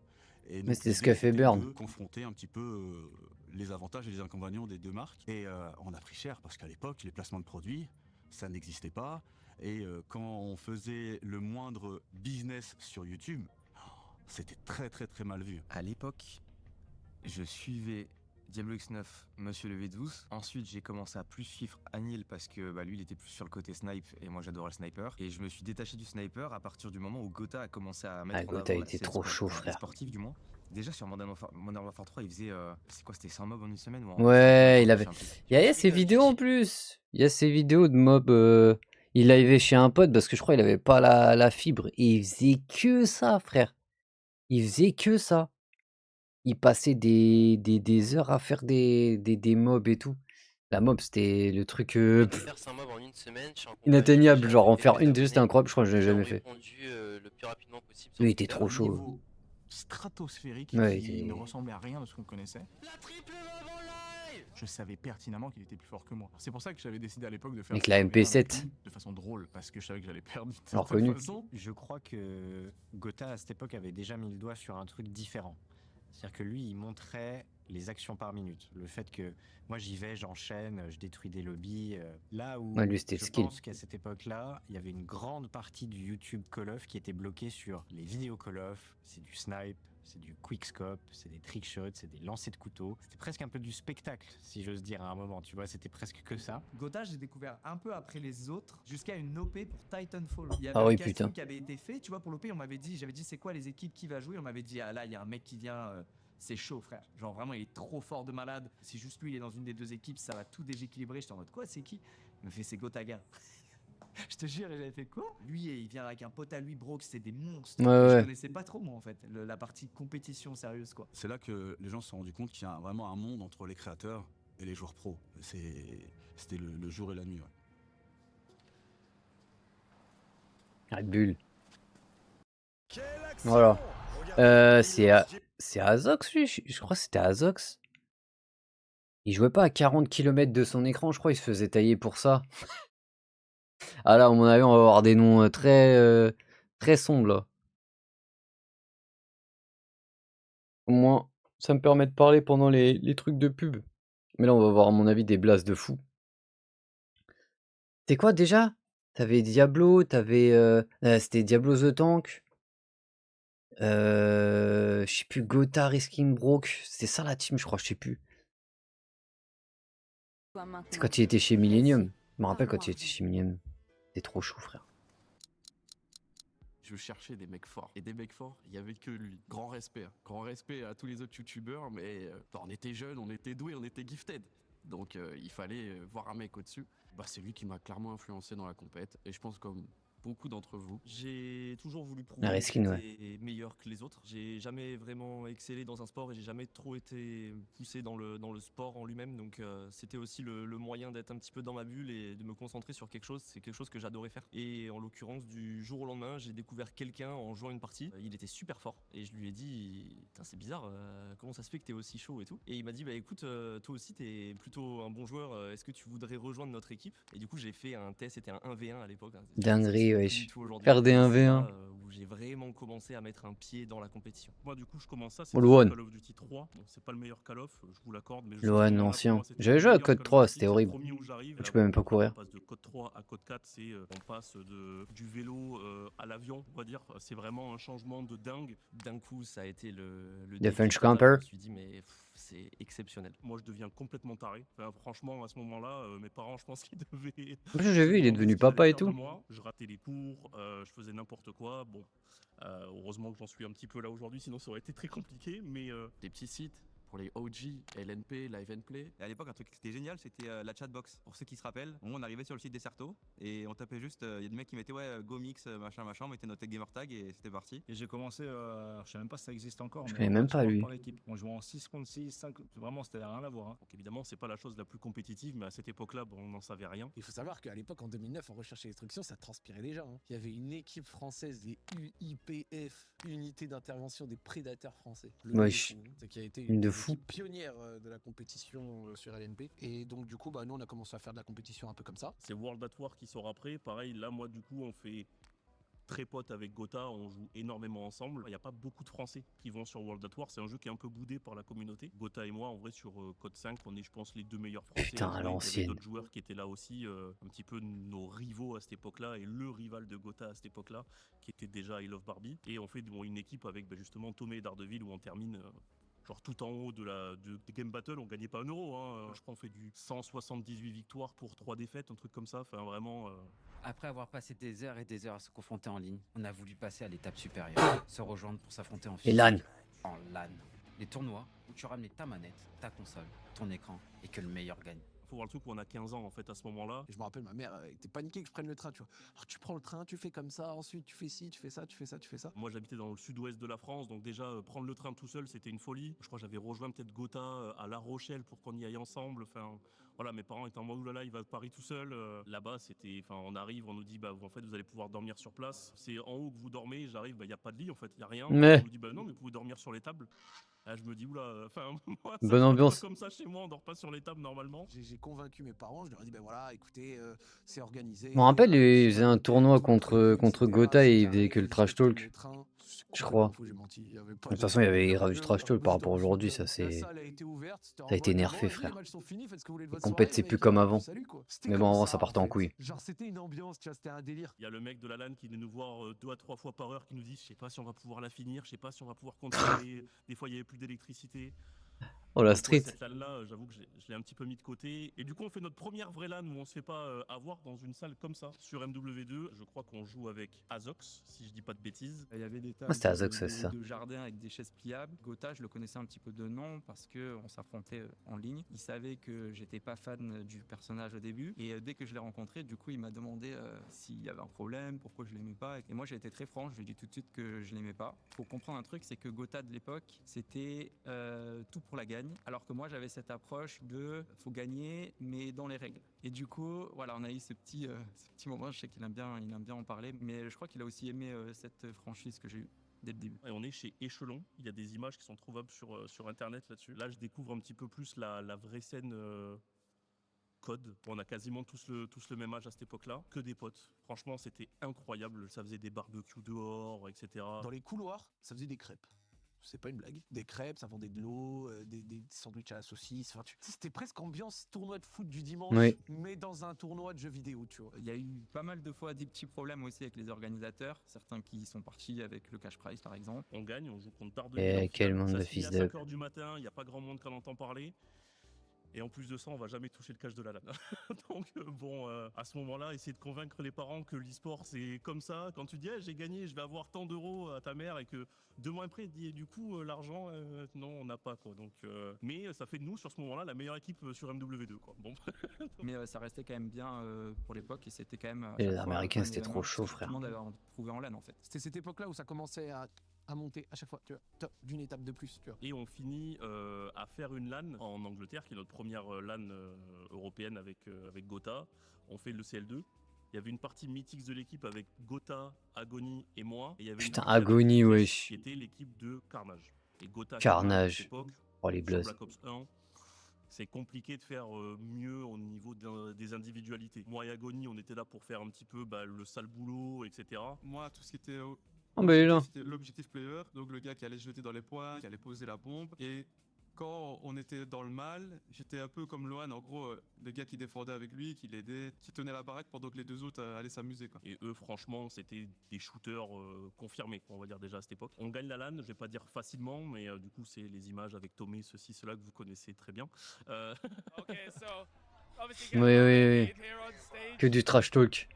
Et Mais donc, c'était l'idée, Scuff et c'était Burn. de confronter un petit peu les avantages et les inconvénients des deux marques. Et on a pris cher parce qu'à l'époque, les placements de produits, ça n'existait pas. Et quand on faisait le moindre business sur YouTube, c'était très très très mal vu. À l'époque, je suivais Diablo X9, Monsieur le V12. Ensuite, j'ai commencé à plus suivre Anil parce que lui, il était plus sur le côté snipe et moi, j'adorais le sniper. Et je me suis détaché du sniper à partir du moment où Gotha a commencé à mettre Ah, en Gotha avant était la trop chaud, scène frère. sportive du moins. Déjà sur Modern Warfare 3, il faisait c'est quoi, c'était 100 mobs en une semaine ou en Ouais, il je me avait. souviens plus. Il y a ces vidéos en plus. Il y a ces vidéos de mob. Il arrivait chez un pote parce que je crois qu'il avait pas la fibre. Et il faisait que ça, frère. Il faisait que ça. Il passait des heures à faire des mobs et tout. La mob, c'était le truc Faire 100 mobs en une semaine, je suis en compagnie, inatteignable. j'ai Genre en ajouté faire mes une, c'était abonnés, incroyable. Je crois que je l'ai j'ai jamais fait. répondu le plus rapidement possible sur Lui, il était Twitter. trop chaud. Niveau stratosphérique Ouais, qui il était- ne ressemblait à rien de ce qu'on connaissait. Je savais pertinemment qu'il était plus fort que moi. C'est pour ça que j'avais décidé à l'époque de faire Avec ce la truc avec MP7. lui, de façon drôle parce que je savais que j'allais perdre d'une Alors certaine connu. façon. Je crois que Gotha à cette époque avait déjà mis le doigt sur un truc différent. C'est-à-dire que lui, il montrait les actions par minute. Le fait que moi j'y vais, j'enchaîne, je détruis des lobbies. Là où Ouais, lui, c'était le je skill. pense qu'à cette époque-là, il y avait une grande partie du YouTube Call of qui était bloquée sur les vidéos Call of. C'est du snipe, c'est du quickscope, c'est des trick shots, c'est des lancers de couteau. C'était presque un peu du spectacle, si j'ose dire à un moment. Tu vois, c'était presque que ça. Gotha, j'ai découvert un peu après les autres, jusqu'à une OP pour Titanfall. Il y avait Ah un oui, casting putain. qui avait été fait, tu vois, pour l'OP, on m'avait dit, j'avais dit c'est quoi les équipes qui va jouer, on m'avait dit ah là, il y a un mec qui vient, c'est chaud frère. Genre vraiment, il est trop fort de malade. Si juste lui, il est dans une des deux équipes, ça va tout déséquilibrer. J'étais en mode quoi, c'est qui? Il me fait c'est Gotaga. Je te jure, et j'avais fait quoi? Lui, il vient avec un pote à lui, Brock, c'est des monstres. Ouais, Je ouais. connaissais pas trop moi en fait, la partie compétition sérieuse quoi. C'est là que les gens se sont rendus compte qu'il y a vraiment un monde entre les créateurs et les joueurs pros. C'était le jour et la nuit. Ouais. Red Bull. Quelle action! Voilà. Regardez, C'est Azox, lui? Je crois que c'était Azox. Il jouait pas à 40 km de son écran, je crois il se faisait tailler pour ça. Ah là, à mon avis, on va avoir des noms très sombres là. Au moins, ça me permet de parler pendant les trucs de pub. Mais là, on va avoir, à mon avis, des blasts de fou. C'est quoi déjà? T'avais Diablo, c'était Diablo the Tank. Je sais plus, Gotha, Risking Broke. C'était ça la team, je crois, je sais plus. C'est quand il était chez Millennium. Je me rappelle quand il était chez Millennium. C'était trop chaud, frère. Je cherchais des mecs forts. Et des mecs forts, il y avait que lui. Grand respect. Hein. Grand respect à tous les autres youtubeurs, mais on était jeunes, on était doués, on était gifted. Donc il fallait voir un mec au-dessus. Bah, c'est lui qui m'a clairement influencé dans la compète. Et je pense comme beaucoup d'entre vous. J'ai toujours voulu La prouver que reskin, ouais. j'étais meilleur que les autres. J'ai jamais vraiment excellé dans un sport et j'ai jamais trop été poussé dans le sport en lui-même. Donc c'était aussi le moyen d'être un petit peu dans ma bulle et de me concentrer sur quelque chose. C'est quelque chose que j'adorais faire. Et en l'occurrence, du jour au lendemain, j'ai découvert quelqu'un en jouant une partie. Il était super fort et je lui ai dit, putain, c'est bizarre, comment ça se fait que t'es aussi chaud et tout. Et il m'a dit, bah écoute, toi aussi t'es plutôt un bon joueur. Est-ce que tu voudrais rejoindre notre équipe? Et du coup, j'ai fait un test. C'était un 1v1 à l'époque. Hein. Ça Dinguerie, se fait plus wesh. du tout aujourd'hui. Faire des Et c'est 1v1. là, où j'ai vraiment commencé à mettre un pied dans la compétition. Moi, du coup, je commence ça, Oh, c'était le sur one. Call of Duty 3. Bon, c'est pas le meilleur Call of, je vous l'accorde, mais Le juste à ce one moment-là, pour ancien. moi, c'était J'avais le joué à meilleur Code Call of 3, Duty. c'était C'est le horrible. premier où j'arrive. Tu Là, peux même pas on courir. passe de Code 3 à Code 4, c'est on passe du vélo à l'avion, on va dire. C'est vraiment un changement de dingue. D'un coup, ça a été le The déclic French total. Je Camper. me suis dit, mais c'est exceptionnel. Moi, je deviens complètement taré. Enfin, franchement, à ce moment-là, mes parents, je pense qu'ils devaient En plus, j'ai se vu, il est demander ce devenu qu'ils allaient papa et faire de tout. moi. Je ratais les cours, je faisais n'importe quoi. Bon, heureusement que j'en suis un petit peu là aujourd'hui, sinon ça aurait été très compliqué. Mais Des petits sites pour les OG, LNP, Live and Play. Et à l'époque, un truc qui était génial, c'était la chatbox. Pour ceux qui se rappellent, on arrivait sur le site des Certo et on tapait juste, il y a des mecs qui mettaient ouais, GoMix, machin, machin, on mettait notre gamer tag et c'était parti. Et j'ai commencé, je sais même pas si ça existe encore, Je mais connais en même mode pas sport lui. par équipe. On jouait en 6 contre 6, 5, vraiment c'était rien à voir. Hein. donc évidemment, c'est pas la chose la plus compétitive, mais à cette époque-là, bon, on n'en savait rien. Il faut savoir qu'à l'époque, en 2009, en recherche et instruction, ça transpirait déjà. Hein. Il y avait une équipe française des UIPF, Unité d'intervention des prédateurs français. Le nom est Wesh. fou, hein. C'est qui a été Une de des fou. équipes pionnières de la compétition sur LNP. Et donc, du coup, bah, nous, on a commencé à faire de la compétition un peu comme ça. C'est World at War qui sort après. Pareil, là, moi, du coup, on fait très potes avec Gotha, on joue énormément ensemble. Il n'y a pas beaucoup de Français qui vont sur World at War. C'est un jeu qui est un peu boudé par la communauté. Gotha et moi, en vrai, sur Code 5, on est, je pense, les deux meilleurs Français. Putain, à à jouer. Il y avait l'ancienne. d'autres joueurs qui étaient là aussi, un petit peu nos rivaux à cette époque-là, et le rival de Gotha à cette époque-là, qui était déjà I Love Barbie. Et on fait une équipe avec justement Tomé et Daredevil, où on termine genre tout en haut de Game Battle, on gagnait pas 1 euro. Hein. Je crois qu'on fait du 178 victoires pour 3 défaites, un truc comme ça. Enfin, vraiment. Après avoir passé des heures et des heures à se confronter en ligne, on a voulu passer à l'étape supérieure, se rejoindre pour s'affronter en Et physique. LAN. En LAN. Les tournois où tu ramenais ta manette, ta console, ton écran et que le meilleur gagne. Faut voir le truc où on a 15 ans en fait à ce moment-là. Et je me rappelle, ma mère était paniquée que je prenne le train, tu vois. Alors, tu prends le train, tu fais comme ça, ensuite tu fais ci, tu fais ça, tu fais ça, tu fais ça. Moi j'habitais dans le sud-ouest de la France, donc déjà prendre le train tout seul c'était une folie. Je crois que j'avais rejoint peut-être Gotha à La Rochelle pour qu'on y aille ensemble. Enfin voilà, mes parents étaient en mode oulala, il va à Paris tout seul. Là-bas c'était, enfin on arrive, on nous dit bah en fait vous allez pouvoir dormir sur place. C'est en haut que vous dormez, j'arrive, bah il y a pas de lit en fait, il y a rien. Mais- On nous dit bah non mais vous pouvez dormir sur les tables. Là je me dis oula, enfin moi Bonne ça se passe ambiance. pas comme ça chez moi, on dort pas sur les tables normalement. J'ai convaincu mes parents, je leur ai dit, ben voilà, écoutez, c'est organisé. Je me rappelle, il faisait un tournoi contre Gotha et il faisait que le trash talk. Je crois. De toute façon, il y avait grave du trash talk par rapport à aujourd'hui, ça c'est. Ça a été nerfé, frère. Les compètes, c'est plus comme avant. Mais bon, avant, ça partait en couille. Genre, c'était une ambiance, tu vois, c'était un délire. Il y a le mec de la LAN qui venait nous voir 2 à 3 fois par heure qui nous dit je sais pas si on va pouvoir la finir, je sais pas si on va pouvoir continuer. Des fois il y avait plus d'électricité. Oh la Donc, ouais, street. cette LAN-là, j'avoue que je l'ai un petit peu mis de côté. Et du coup, on fait notre première vraie LAN où on se fait pas avoir dans une salle comme ça. Sur MW2, je crois qu'on joue avec Azox, si je dis pas de bêtises. Il y avait des tables Ah, c'était Azox, c'est ça. de jardin avec des chaises pliables. Gotha, je le connaissais un petit peu de nom parce qu'on s'affrontait en ligne. Il savait que j'étais pas fan du personnage au début. Et dès que je l'ai rencontré, du coup, il m'a demandé s'il y avait un problème, pourquoi je l'aimais pas. Et moi, j'ai été très franc, je lui ai dit tout de suite que je l'aimais pas. Faut comprendre un truc, c'est que Gotha de l'époque, c'était tout pour la gagne. Alors que moi, j'avais cette approche de faut gagner, mais dans les règles. Et du coup, voilà, on a eu ce petit moment. Je sais qu'il aime bien en parler, mais je crois qu'il a aussi aimé cette franchise que j'ai eue dès le début. Et on est chez Échelon, il y a des images qui sont trouvables sur internet là-dessus. Là, je découvre un petit peu plus la vraie scène Code. On a quasiment tous le même âge à cette époque-là, que des potes. Franchement, c'était incroyable. Ça faisait des barbecues dehors, etc. Dans les couloirs, ça faisait des crêpes. C'est pas une blague. Des crêpes, ça vendait de l'eau, des sandwichs à la saucisse. Enfin, c'était presque ambiance tournoi de foot du dimanche, Oui. mais dans un tournoi de jeux vidéo, tu vois. Il y a eu pas mal de fois des petits problèmes aussi avec les organisateurs, certains qui sont partis avec le cash prize par exemple. On gagne, on joue contre Daredevil. Eh, en quel finale. monde Ça de se finit fils à de. 5h du matin, il n'y a pas grand monde qui en entend parler. Et en plus de ça, on va jamais toucher le cash de la LAN. Donc bon, à ce moment-là, essayer de convaincre les parents que l'e-sport c'est comme ça. Quand tu dis hey, j'ai gagné, je vais avoir tant d'euros à ta mère et que 2 mois après, dit du coup l'argent, non, on n'a pas quoi. Donc, mais ça fait de nous sur ce moment-là la meilleure équipe sur MW2 quoi. Bon. Mais ça restait quand même bien pour l'époque et c'était quand même. À Et chaque les fois Américains, un c'était événement, trop parce chaud, que Tout frère. le monde avait trouvé en LAN en fait. C'était cette époque-là où ça commençait à monter à chaque fois, tu vois, top, d'une étape de plus, tu vois. Et on finit à faire une LAN en Angleterre, qui est notre première LAN européenne avec Gotha. On fait le CL2. Il y avait une partie mythique de l'équipe avec Gotha, Agony et moi. Et il y avait Putain, une partie avec Agony, Flash, wesh. qui était l'équipe de Carnage. Et Gotha, Carnage. à cette époque, Oh, les sur blazes. Black Ops 1, c'est compliqué de faire mieux au niveau des individualités. Moi et Agony, on était là pour faire un petit peu le sale boulot, etc. Moi, tout ce qui était Ah, bah, il est là. c'était l'objectif player, donc le gars qui allait jeter dans les points, qui allait poser la bombe. Et quand on était dans le mal, j'étais un peu comme Lohan, en gros, le gars qui défendait avec lui, qui l'aidait, qui tenait la baraque pendant que les deux autres allaient s'amuser, quoi. Et eux, franchement, c'était des shooters confirmés, on va dire déjà à cette époque. On gagne la LAN, je vais pas dire facilement, mais du coup, c'est les images avec Tomé, ceci, cela que vous connaissez très bien. Oui, oui, oui. Que du trash talk.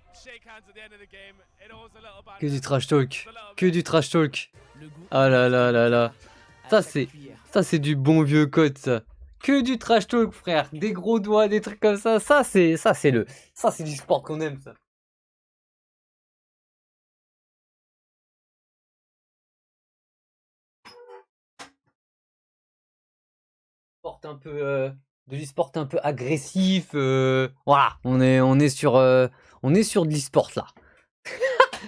Que du trash talk. Que du trash talk. Ah là là là là. Ça c'est du bon vieux code ça. Que du trash talk frère. Des gros doigts, des trucs comme ça. Ça c'est du sport qu'on aime ça. Un peu de l'e-sport un peu agressif. Voilà, on est sur de l'e-sport là.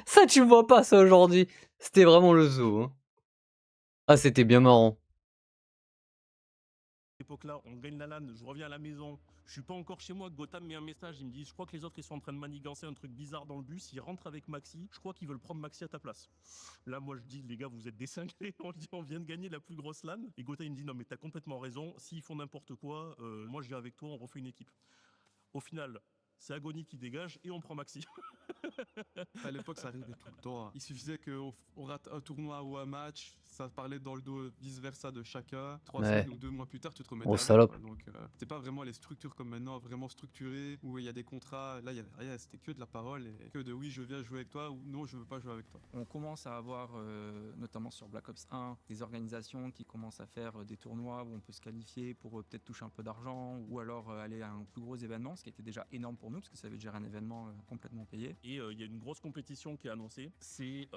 Ça tu vois pas ça aujourd'hui. C'était vraiment le zoo. Hein. Ah c'était bien marrant. Époque-là, on gagne la LAN, je reviens à la maison, je suis pas encore chez moi, Gotham met un message, il me dit je crois que les autres ils sont en train de manigancer un truc bizarre dans le bus, ils rentrent avec Maxi, je crois qu'ils veulent prendre Maxi à ta place. Là moi je dis les gars vous êtes des cinglés, on vient de gagner la plus grosse LAN, et Gotham il me dit non mais t'as complètement raison, s'ils font n'importe quoi, moi je viens avec toi, on refait une équipe. Au final, c'est Agony qui dégage et on prend Maxi. À l'époque, ça arrivait tout le temps. Il suffisait qu'on rate un tournoi ou un match, ça parlait dans le dos vice-versa de chacun. 3 Ouais. semaines ou 2 mois plus tard, tu te remettais Gros avec, salope. quoi. Donc, c'était pas vraiment les structures comme maintenant, vraiment structurées, où il y a des contrats. Là, il y avait rien, c'était que de la parole et que de oui, je viens jouer avec toi ou non, je veux pas jouer avec toi. On commence à avoir, notamment sur Black Ops 1, des organisations qui commencent à faire des tournois où on peut se qualifier pour peut-être toucher un peu d'argent ou alors aller à un plus gros événement, ce qui était déjà énorme pour nous parce que ça veut dire un événement complètement payé. Et il y a une grosse compétition qui est annoncée, c'est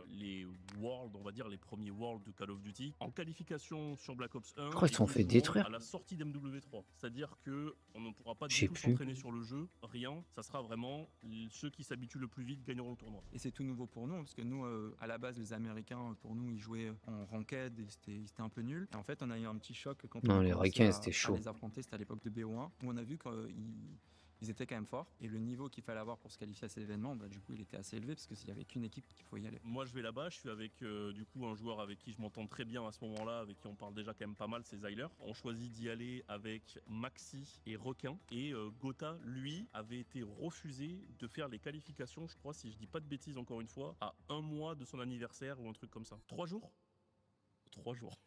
les Worlds, on va dire les premiers Worlds de Call of Duty. En qualification sur Black Ops 1, Je crois qu'ils se sont fait détruire. à la sortie d'MW3. C'est-à-dire que on ne pourra pas Je du sais tout plus. s'entraîner sur le jeu, rien. Ça sera vraiment ceux qui s'habituent le plus vite gagneront le tournoi. Et c'est tout nouveau pour nous, parce que nous, à la base, les Américains, pour nous, ils jouaient en ranked et c'était un peu nul. Et en fait, on a eu un petit choc quand Non, on a les commencé Américains, à- c'était à chaud. les affronter, c'était à l'époque de BO1, où on a vu qu'ils étaient quand même forts. Et le niveau qu'il fallait avoir pour se qualifier à ces événements, du coup, il était assez élevé, parce qu'il n'y avait qu'une équipe qu'il faut y aller. Moi, je vais là-bas, je suis avec du coup un joueur avec qui je m'entends très bien à ce moment-là, avec qui on parle déjà quand même pas mal, c'est Zyler. On choisit d'y aller avec Maxi et Requin. Et Gotha, lui, avait été refusé de faire les qualifications, je crois, si je dis pas de bêtises encore une fois, à 1 mois de son anniversaire ou un truc comme ça. 3 jours 3 jours.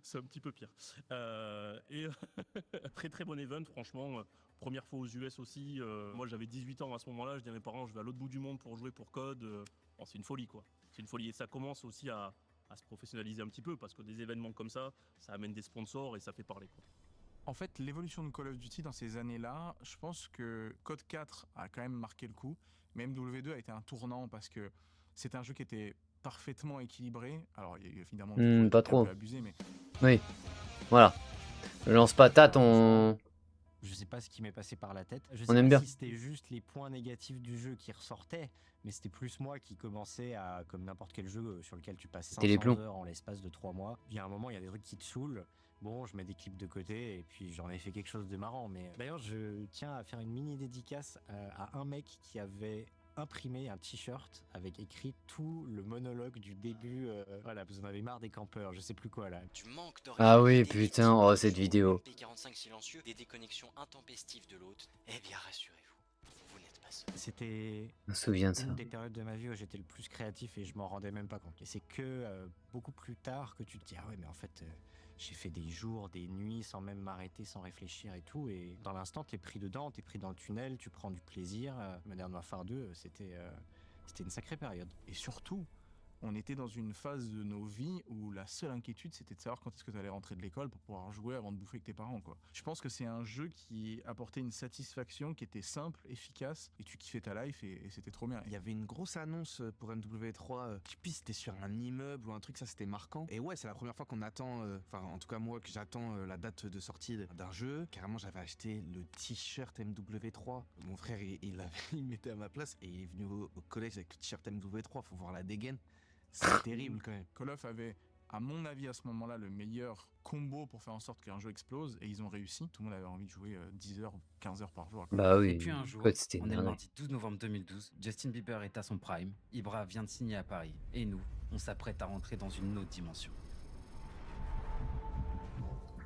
C'est un petit peu pire. Et très très bon event, franchement. Première fois aux US aussi. Moi j'avais 18 ans à ce moment-là. Je dis à mes parents, je vais à l'autre bout du monde pour jouer pour COD. Bon, c'est une folie quoi. C'est une folie. Et ça commence aussi à se professionnaliser un petit peu parce que des événements comme ça amène des sponsors et ça fait parler quoi. En fait, l'évolution de Call of Duty dans ces années-là, je pense que Code 4 a quand même marqué le coup, mais MW2 a été un tournant parce que c'est un jeu qui était parfaitement équilibré. Alors, il y a eu évidemment des fois Pas qui étaient un trop. peu abusés, mais Oui. Voilà. Le lance-patate, on... Je sais pas ce qui m'est passé par la tête. Je On sais aime pas bien. si c'était juste les points négatifs du jeu qui ressortaient, mais c'était plus moi qui commençais à, comme n'importe quel jeu sur lequel tu passes C'était les 500 plombs. heures en l'espace de 3 mois. Il y a un moment, il y a des trucs qui te saoulent. Bon, je mets des clips de côté et puis j'en ai fait quelque chose de marrant. Mais d'ailleurs, je tiens à faire une mini dédicace à un mec qui avait imprimé un t-shirt avec écrit tout le monologue du début. Voilà, parce qu'on avait marre des campeurs, je sais plus quoi là. Tu manques Ah oui, d'originalité, putain, oh cette vidéo. P45 silencieux, des déconnexions intempestives de l'autre. Eh bien, rassurez-vous, vous n'êtes pas seul. C'était Je me souviens de ça. une des périodes de ma vie où j'étais le plus créatif et je m'en rendais même pas compte. Et c'est que beaucoup plus tard que tu te dis ah ouais mais en fait J'ai fait des jours, des nuits sans même m'arrêter, sans réfléchir et tout. Et dans l'instant, t'es pris dedans, t'es pris dans le tunnel, tu prends du plaisir. Modern Warfare 2, c'était une sacrée période. Et surtout, on était dans une phase de nos vies où la seule inquiétude, c'était de savoir quand est-ce que tu allais rentrer de l'école pour pouvoir jouer avant de bouffer avec tes parents, quoi. Je pense que c'est un jeu qui apportait une satisfaction qui était simple, efficace, et tu kiffais ta life, et c'était trop bien. Il y avait une grosse annonce pour MW3, puis c'était sur un immeuble ou un truc, ça c'était marquant. Et ouais, c'est la première fois qu'on attend, enfin en tout cas moi, que j'attends la date de sortie d'un jeu. Carrément, j'avais acheté le t-shirt MW3. Mon frère, il mettait à ma place, et il est venu au collège avec le t-shirt MW3, faut voir la dégaine. C'est terrible quand même. Call of avait, à mon avis, à ce moment-là, le meilleur combo pour faire en sorte qu'un jeu explose, et ils ont réussi. Tout le monde avait envie de jouer 10 heures, 15 heures par jour. Bah oui, Et puis un jour, Code, c'était on une est le dinguerie. mardi 12 novembre 2012, Justin Bieber est à son prime, Ibra vient de signer à Paris, et nous, on s'apprête à rentrer dans une autre dimension.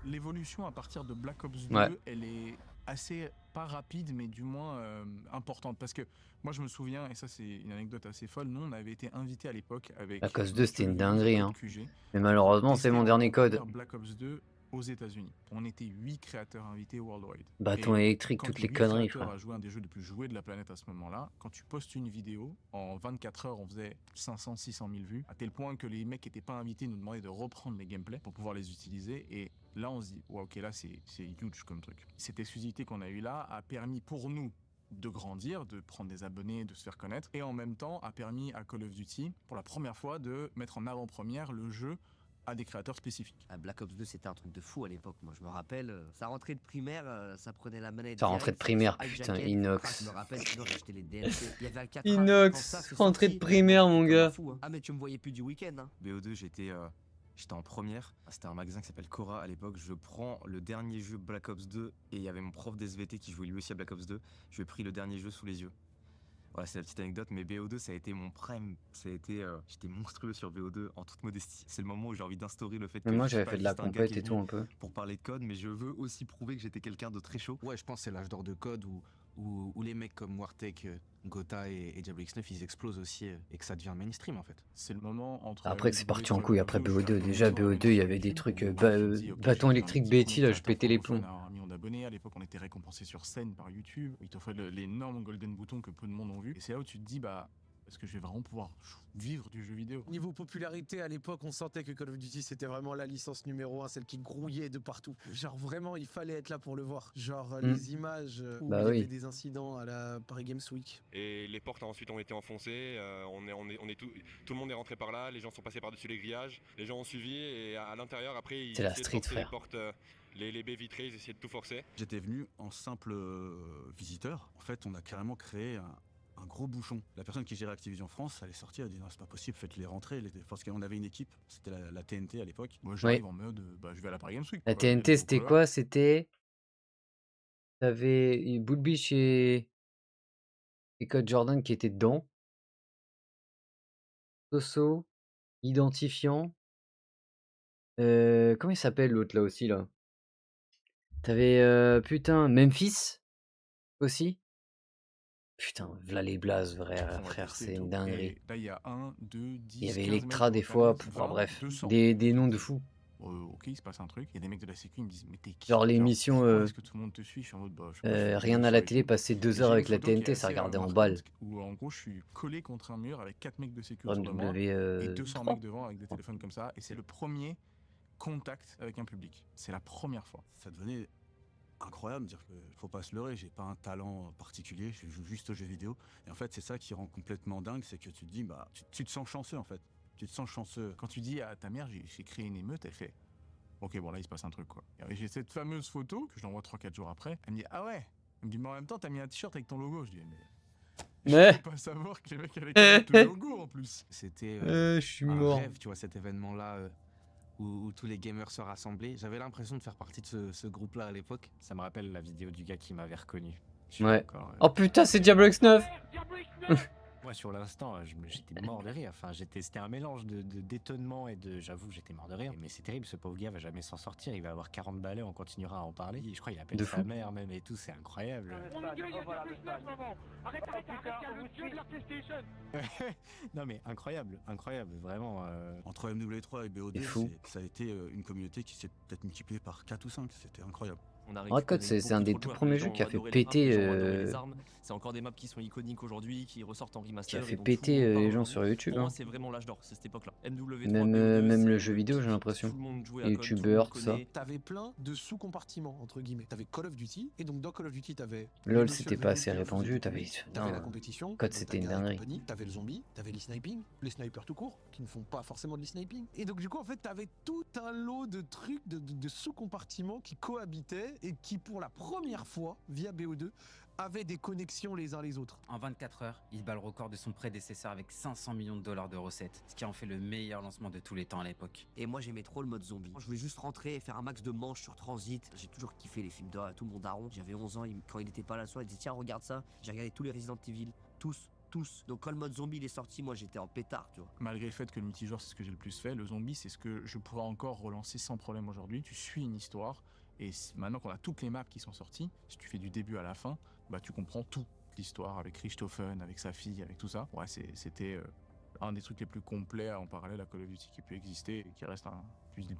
L'évolution à partir de Black Ops 2, Ouais. elle est assez, pas rapide, mais du moins importante. Parce que moi, je me souviens, et ça, c'est une anecdote assez folle, nous, on avait été invités à l'époque avec. Black Ops 2, c'était une Code dinguerie, hein. QG, Mais malheureusement, c'est tester mon dernier code. faire Black Ops 2 aux États-Unis. On était 8 créateurs invités worldwide. Bâton Et électrique, quand toutes t'es les 8 conneries, créateurs frère. à jouer un des jeux les plus joués de la planète à ce moment-là, quand tu postes une vidéo, en 24 heures, on faisait 500, 600 000 vues, à tel point que les mecs qui n'étaient pas invités nous demandaient de reprendre les gameplays pour pouvoir les utiliser. Et là, on se dit, ouais, ok, là, c'est huge comme truc. Cette exclusivité qu'on a eue là a permis pour nous de grandir, de prendre des abonnés, de se faire connaître, et en même temps a permis à Call of Duty, pour la première fois, de mettre en avant-première le jeu à des créateurs spécifiques. Black Ops 2, c'était un truc de fou à l'époque. Moi, je me rappelle, ça rentrait de primaire, ça prenait la manette. Ça rentrait de direct, primaire, high putain, jacket. Inox. Je me rappelle, sinon j'achetais les DLC. Il y avait un 4 Inox, rentrée de primaire, mon gars. Ah, mais tu me voyais plus du week-end, hein. BO2, j'étais en première. C'était un magasin qui s'appelle Cora à l'époque. Je prends le dernier jeu Black Ops 2 et il y avait mon prof d'SVT qui jouait lui aussi à Black Ops 2. Je lui ai pris le dernier jeu sous les yeux. Voilà, c'est la petite anecdote, mais BO2, ça a été mon prime. Ça a été, j'étais monstrueux sur BO2 en toute modestie. C'est le moment où j'ai envie d'instaurer le fait que Mais moi, je suis j'avais pas fait de la juste un gars compète qui est et tout venu un peu. pour parler de code, mais je veux aussi prouver que j'étais quelqu'un de très chaud. Ouais, je pense que c'est l'âge d'or de code où les mecs comme Wartech, Gotha et Diablo X9, ils explosent aussi et que ça devient mainstream en fait. C'est le moment entre. Après que c'est parti en couille, après BO2. Déjà, BO2, il y avait des trucs. Bâton électrique Betty, là, je pétais les plombs. On a 1 million d'abonnés. À l'époque, on était récompensé sur scène par YouTube. Ils t'offraient l'énorme golden bouton que peu de monde ont vu. Et c'est là où tu te dis, bah, est-ce que je vais vraiment pouvoir vivre du jeu vidéo? Niveau popularité, à l'époque, on sentait que Call of Duty, c'était vraiment la licence numéro 1, celle qui grouillait de partout. Genre, vraiment, il fallait être là pour le voir. Genre, les images où Bah il y oui. avait des incidents à la Paris Games Week. Et les portes ensuite ont été enfoncées, tout le monde est rentré par là, les gens sont passés par-dessus les grillages, les gens ont suivi et à l'intérieur après ils C'est la essayaient de street, forcer les frère. portes, les baies vitrées, ils essayaient de tout forcer. J'étais venu en simple visiteur. En fait, on a carrément créé un gros bouchon. La personne qui gérait Activision France, elle est sortie, elle a dit non, c'est pas possible, faites-les rentrer. Parce qu'on avait une équipe, c'était la TNT à l'époque. Moi, j'arrive en mode, bah, je vais à la Paris Games Week. La quoi. TNT, c'était Voilà. quoi? C'était. T'avais Bull Beach et Code Jordan qui étaient dedans. Soso, Identifiant. Comment il s'appelle l'autre là aussi là? T'avais putain, Memphis aussi. Putain, v'là les blazes, On va frère, tester c'est et une tout. dinguerie. Et là, il y a 1, 2, 10. Il y avait 15 Electra mecs des sur fois, le panel, enfin 20, bref, 200. des noms de fous. Ok, il se passe un truc. Il y a des mecs de la sécu, ils me disent, mais t'es qui? Genre l'émission pourquoi est-ce que tout le monde te suit? Je suis en mode, bah, je sais pas, je fais Rien des à la choses et télé, tout. passer Et 2 j'ai heures une avec la photo qui est TNT, ça assez, regardait en marquante, balle. où en gros, je suis collé contre un mur avec 4 mecs de sécu autour de moi BMW et 200 3. mecs devant avec des téléphones comme ça. Et c'est le premier contact avec un public. C'est la première fois. Ça devenait incroyable de dire qu'il faut pas se leurrer, j'ai pas un talent particulier, je joue juste aux jeux vidéo. Et en fait, c'est ça qui rend complètement dingue, c'est que tu te dis, bah, tu te sens chanceux en fait. Tu te sens chanceux. Quand tu dis à ta mère, j'ai créé une émeute, elle fait, ok, bon là, il se passe un truc quoi. Et j'ai cette fameuse photo que je l'envoie 3-4 jours après. Elle me dit, ah ouais. Elle me dit, mais en même temps, t'as mis un t-shirt avec ton logo. Je dis, mais. Mais. Je peux pas savoir que les mecs avaient connaître le logo en plus. C'était je suis un mort. rêve, tu vois, cet événement-là où tous les gamers se rassemblaient. J'avais l'impression de faire partie de ce groupe-là à l'époque. Ça me rappelle la vidéo du gars qui m'avait reconnu. Je suis Ouais. encore, Oh putain, c'est Diablo X9. Moi, sur l'instant, j'étais mort de rire. Enfin, c'était un mélange d'étonnement et j'avoue que j'étais mort de rire. Mais c'est terrible, ce pauvre gars va jamais s'en sortir. Il va avoir 40 balais, on continuera à en parler. Je crois qu'il appelle De sa fou. mère même et tout, c'est incroyable. Non mais incroyable, vraiment. Entre MW3 et BO2, C'est fou. ça a été une communauté qui s'est peut-être multipliée par 4 ou 5. C'était incroyable. On a Red Code, c'est un des tout premiers jeux qui a fait péter. C'est encore des maps qui sont iconiques aujourd'hui, qui ressortent en remaster. Qui a fait et dont péter tout le monde les parle gens aujourd'hui. sur YouTube, Pour moi, hein. c'est vraiment l'âge d'or, c'est cette époque-là. MW3, Même, BO2, même c'est le jeu vidéo, j'ai l'impression. tout le monde jouait à Les COD, tout le monde youtubeurs, tout ça. connaît. T'avais plein de sous-compartiments, entre guillemets. T'avais Call of Duty, et donc dans Call of Duty, t'avais... LOL, c'était pas assez répandu, t'avais. T'avais la Non, compétition, Code, c'était une Gotaga et dinguerie. compagnie, t'avais le zombie, t'avais les sniping, les snipers tout court, qui ne font pas forcément de sniping. Et donc du coup, en fait, t'avais tout un lot de trucs, de sous-compartiments qui cohabitaient et qui, pour la première fois, via BO2, avaient des connexions les uns les autres. En 24 heures, il bat le record de son prédécesseur avec 500 millions de dollars de recettes, ce qui en fait le meilleur lancement de tous les temps à l'époque. Et moi j'aimais trop le mode zombie. Je voulais juste rentrer et faire un max de manches sur Transit. J'ai toujours kiffé les films d'horreur, tout mon daron. J'avais 11 ans, quand il était pas là le soir, il disait tiens regarde ça. J'ai regardé tous les Resident Evil, tous. Donc quand le mode zombie il est sorti, moi j'étais en pétard, tu vois. Malgré le fait que le multijoueur c'est ce que j'ai le plus fait, le zombie c'est ce que je pourrais encore relancer sans problème aujourd'hui. Tu suis une histoire et maintenant qu'on a toutes les maps qui sont sorties, si tu fais du début à la fin, bah tu comprends tout l'histoire avec Richthofen, avec sa fille, avec tout ça. Ouais, c'était un des trucs les plus complets en parallèle à Call of Duty qui peut exister et qui reste un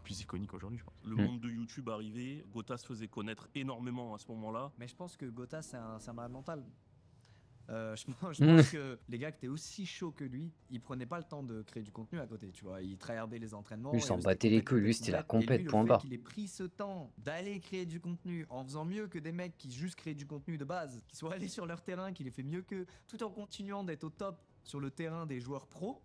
plus iconique aujourd'hui, je pense. Le monde de YouTube arrivait, Gotha se faisait connaître énormément à ce moment-là. Mais je pense que Gotha, c'est un malade mental. Je pense que les gars qui étaient aussi chauds que lui, ils prenaient pas le temps de créer du contenu à côté, tu vois. Ils tryhardaient les entraînements. Lui, il s'en battait les couilles, lui, c'était la compète, point barre. Il ait pris ce temps d'aller créer du contenu en faisant mieux que des mecs qui juste créent du contenu de base, qui soient allés sur leur terrain, qu'il ait fait mieux qu'eux, tout en continuant d'être au top sur le terrain des joueurs pros.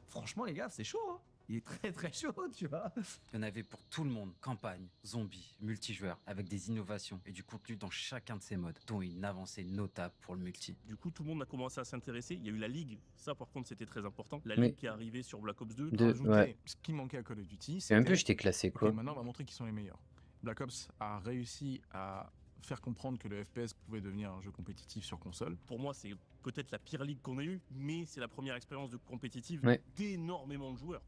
Franchement, les gars, c'est chaud, hein. Il est très très chaud, tu vois. Il y en avait pour tout le monde, campagne, zombies, multijoueur, avec des innovations et du contenu dans chacun de ces modes, dont une avancée notable pour le multi. Du coup, tout le monde a commencé à s'intéresser. Il y a eu la Ligue, ça par contre c'était très important. La Oui. Ligue qui est arrivée sur Black Ops 2. Ouais. Ce qui manquait à Call of Duty, Et même plus, j'étais classé, ok, quoi. maintenant on va montrer qu'ils sont les meilleurs. Black Ops a réussi à faire comprendre que le FPS pouvait devenir un jeu compétitif sur console. Pour moi, c'est peut-être la pire ligue qu'on ait eue, mais c'est la première expérience de compétitive Ouais. d'énormément de joueurs.